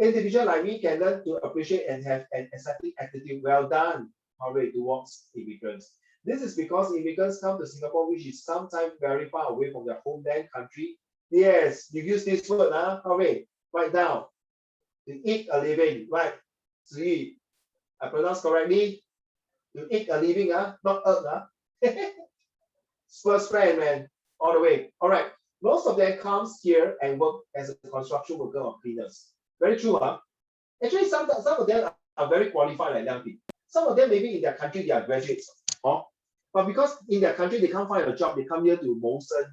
Individuals like me can learn to appreciate and have an accepting attitude. Well done, Harvey, towards immigrants. This is because immigrants come to Singapore, which is sometimes very far away from their homeland country. Yes, you use this word, Harvey. Write down. To eat a living, right? Ziyi, I pronounce correctly. To eat a living, not earth, First friend, man, all the way. All right. Most of them comes here and work as a construction worker or cleaners. Very true, Actually, some of them are very qualified like Liang Pi. Some of them maybe in their country they are graduates, but because in their country they can't find a job, they come here to Molson.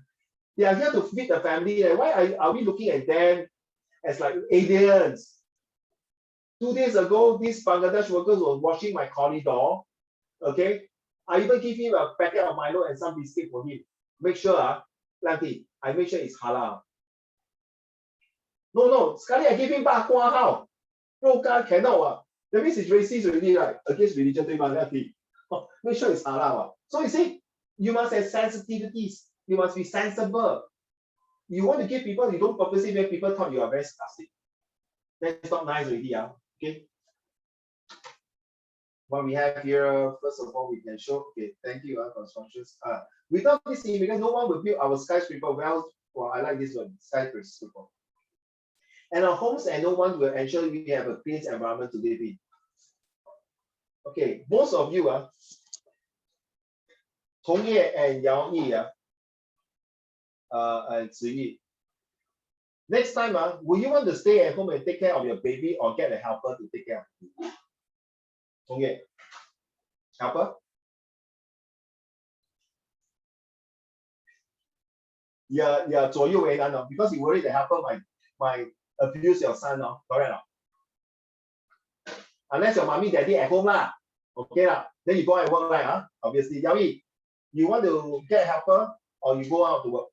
They are here to feed the family. Why are we looking at them as like aliens? 2 days ago, these Bangladesh workers were washing my corridor. Okay, I even give him a packet of Milo and some biscuit for him. Make sure, Liang Pi, I make sure it's halal. No, sekali I give him bak kwa how? 肉干 cannot that means it's racist already, right? Against religion, 对吗？ Make sure it's halal. So you see, you must have sensitivities. You must be sensible. You want to give people, you don't purposely make people thought you are very sarcastic. That's not nice already, okay? What we have here, first of all, we can show, okay, thank you, constructions. Without this immigrant, no one will build our skyscraper well. Well, I like this one, skyscraper. And our homes, and no one will ensure we have a clean environment to live in. Okay, most of you, Tong Ye and Yao Yi, and Zi Yi. Next time, will you want to stay at home and take care of your baby or get a helper to take care of you? Tong Ye, helper? Yeah, 左右为难 because you worry the helper might abuse your son, correct? Unless your mommy daddy at home lah, okay lah. Then you go out and work, right? Obviously, Yao Yi, you want to get a helper or you go out to work?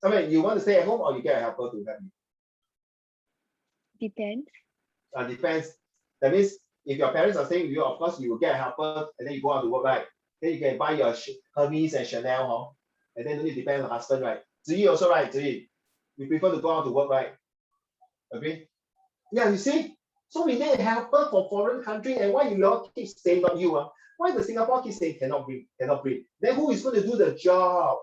I mean, you want to stay at home or you get a helper to help you? Depends. Depends. That means if your parents are staying with you, of course you will get a helper and then you go out to work, right? Then you can buy your Hermes and Chanel, and then you depend on the husband, right? Zi Yi also, right? Zi Yi, you prefer to go out to work, right? Agree? Yeah, you see? So we need a helper for foreign country, and why you all keep saying not you? Why the Singapore keep saying cannot breed? Then who is going to do the job?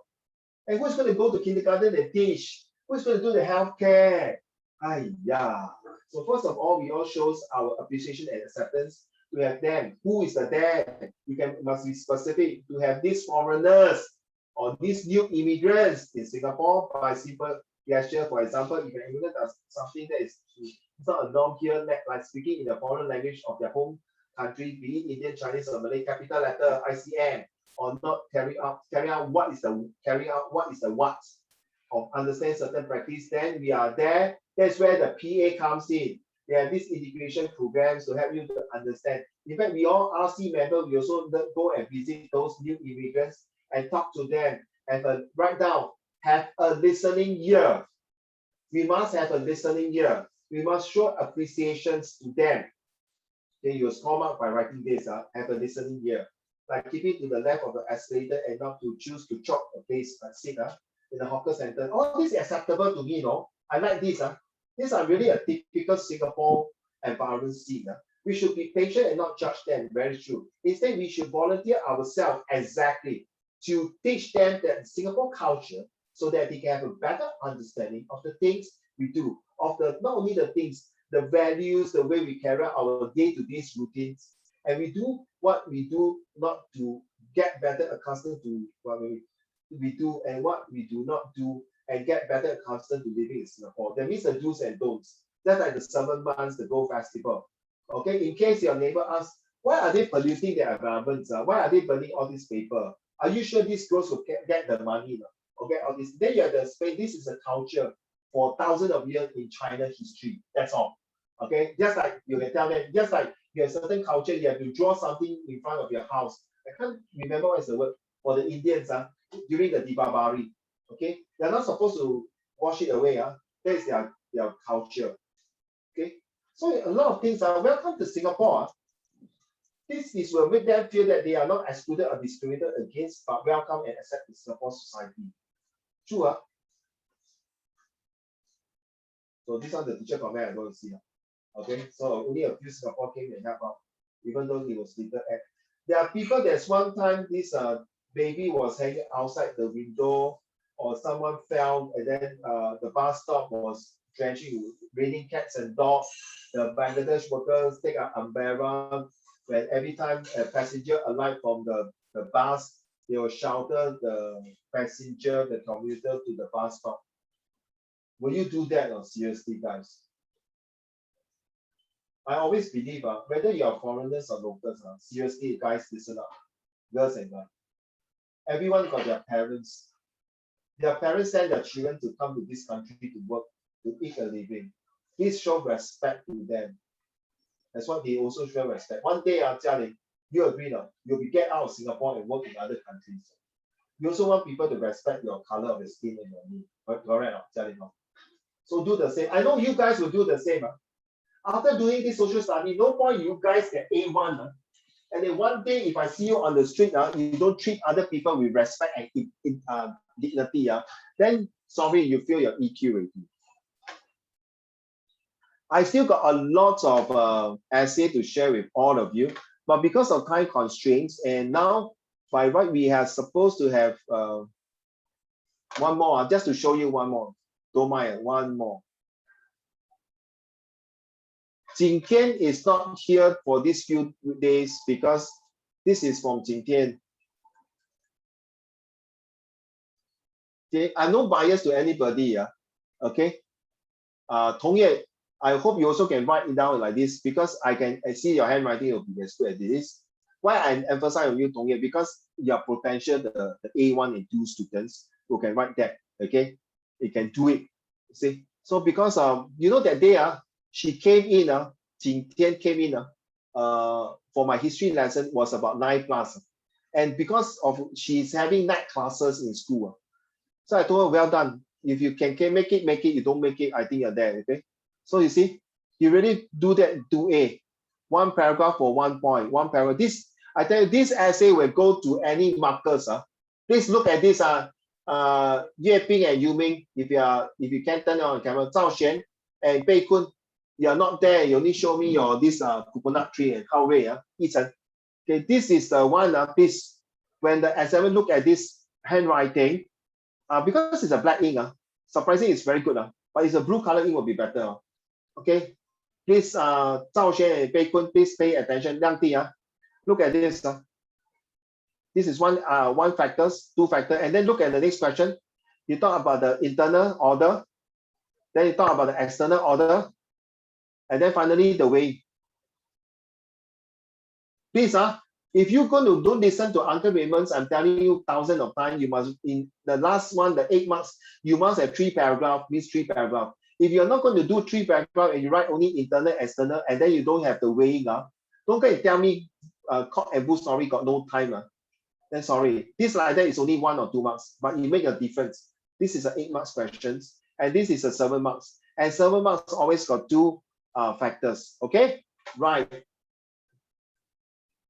And who's going to go to kindergarten and teach? Who's going to do the healthcare? Yeah. So first of all, we all shows our appreciation and acceptance to have them. Who is the them? You must be specific to have these foreigners or these new immigrants in Singapore by simple gesture. For example, you can implement something that is it's not a norm here, like speaking in the foreign language of their home country, be it Indian, Chinese, or Malay, capital letter, ICM, or not carry out what is the what of understand certain practice, then we are there. That's where the PA comes in. They have these integration programs to help you to understand. In fact, we all RC members, we also go and visit those new immigrants and talk to them. And write down, have a listening ear. We must have a listening ear. We must show appreciations to them. Then you score mark by writing this, have a listening ear. Like keep it to the left of the escalator and not to choose to chop a place seat in the hawker center. All this is acceptable to me, I like this. These are really a typical Singapore environment scene. We should be patient and not judge them, very true. Instead, we should volunteer ourselves exactly to teach them that Singapore culture so that they can have a better understanding of the things we do, of the not only the things, the values, the way we carry out our day-to-day routines, and we do what we do not to get better accustomed to what we do and what we do not do and get better accustomed to living in Singapore. That means the do's and don'ts. That's like the 7 months, the Go Festival. Okay, in case your neighbor asks, why are they polluting their environments? Why are they burning all this paper? Are you sure these girls will get the money? Okay, all this. Then you have the space. This is a culture for thousands of years in China history. That's all. Okay, just like you can tell them, just like you have certain culture, you have to draw something in front of your house. I can't remember what is the word for the Indians during the Deepavali. Okay, they're not supposed to wash it away. That is their culture. Okay, so a lot of things are welcome to Singapore. This will make them feel that they are not excluded or discriminated against, but welcome and accept in Singapore society. True. So this one the teacher comment I'm going to see. Okay, so only a few Singapore came and help out, even though it was little act. There are people, there's one time this baby was hanging outside the window, or someone fell, and then the bus stop was drenching with raining cats and dogs. The Bangladesh workers take an umbrella when every time a passenger alight from the bus, they will shelter the passenger, the commuter to the bus stop. Will you do that? Seriously, guys? I always believe whether you are foreigners or locals, seriously, guys, listen up, girls and guys. Everyone got their parents. Their parents send their children to come to this country to work, to eat a living. Please show respect to them. That's what they also show respect. One day, Jialing, you agree now? You'll be get out of Singapore and work in other countries. You also want people to respect your color of the skin and your knee. Correct, Jialing? So do the same. I know you guys will do the same. After doing this social study, no point you guys get A1. And then one day, if I see you on the street, you don't treat other people with respect and dignity, then sorry, you feel your EQ rating. I still got a lot of essay to share with all of you, but because of time constraints, and now by right, we are supposed to have one more, just to show you one more. Don't mind, one more. Jing Tian is not here for these few days because this is from Jing Tian. Okay, I'm no bias to anybody. Okay. Tong Ye, I hope you also can write it down like this because I see your handwriting will be as good as this. Why I emphasize on you, Tong Ye, because your potential, the A1 and 2 students who can write that. Okay, they can do it. See, so because you know that day she came in, Jing Tian came in for my history lesson was about 9+. And because of she's having night classes in school. So I told her, well done. If you can make it, make it. You don't make it, I think you're there. Okay. So you see, you really do that 2A. One paragraph for 1 point. One paragraph. This, I tell you, this essay will go to any markers. Please look at this. Yue Ping and Yu Ming, if you can turn on camera, Zhao Xuan and Bei Kun, you are not there. You only show me your this coconut tree and Hao Wei, Yichen. Okay, this is the one. Please, when the examiner look at this handwriting, because it's a black ink, surprisingly it's very good. But it's a blue color ink will be better. Okay, please, Zhao Xuan and Bei Kun, please pay attention. Liang Di, look at this. This is one factors, 2 factor, and then look at the next question. You talk about the internal order, then you talk about the external order, and then finally the way. Please, if you're going to don't listen to Uncle Raymond's, I'm telling you thousands of times, you must, in the last one, the 8 marks, you must have 3 paragraphs, means 3 paragraphs. If you're not going to do 3 paragraphs and you write only internal, external, and then you don't have the weighing, don't go and tell me cock and bull story got no time. Then sorry, this like that is only 1 or 2 marks, but it make a difference. This is an 8 marks questions, and this is a 7 marks. And 7 marks always got 2 factors. Okay, right.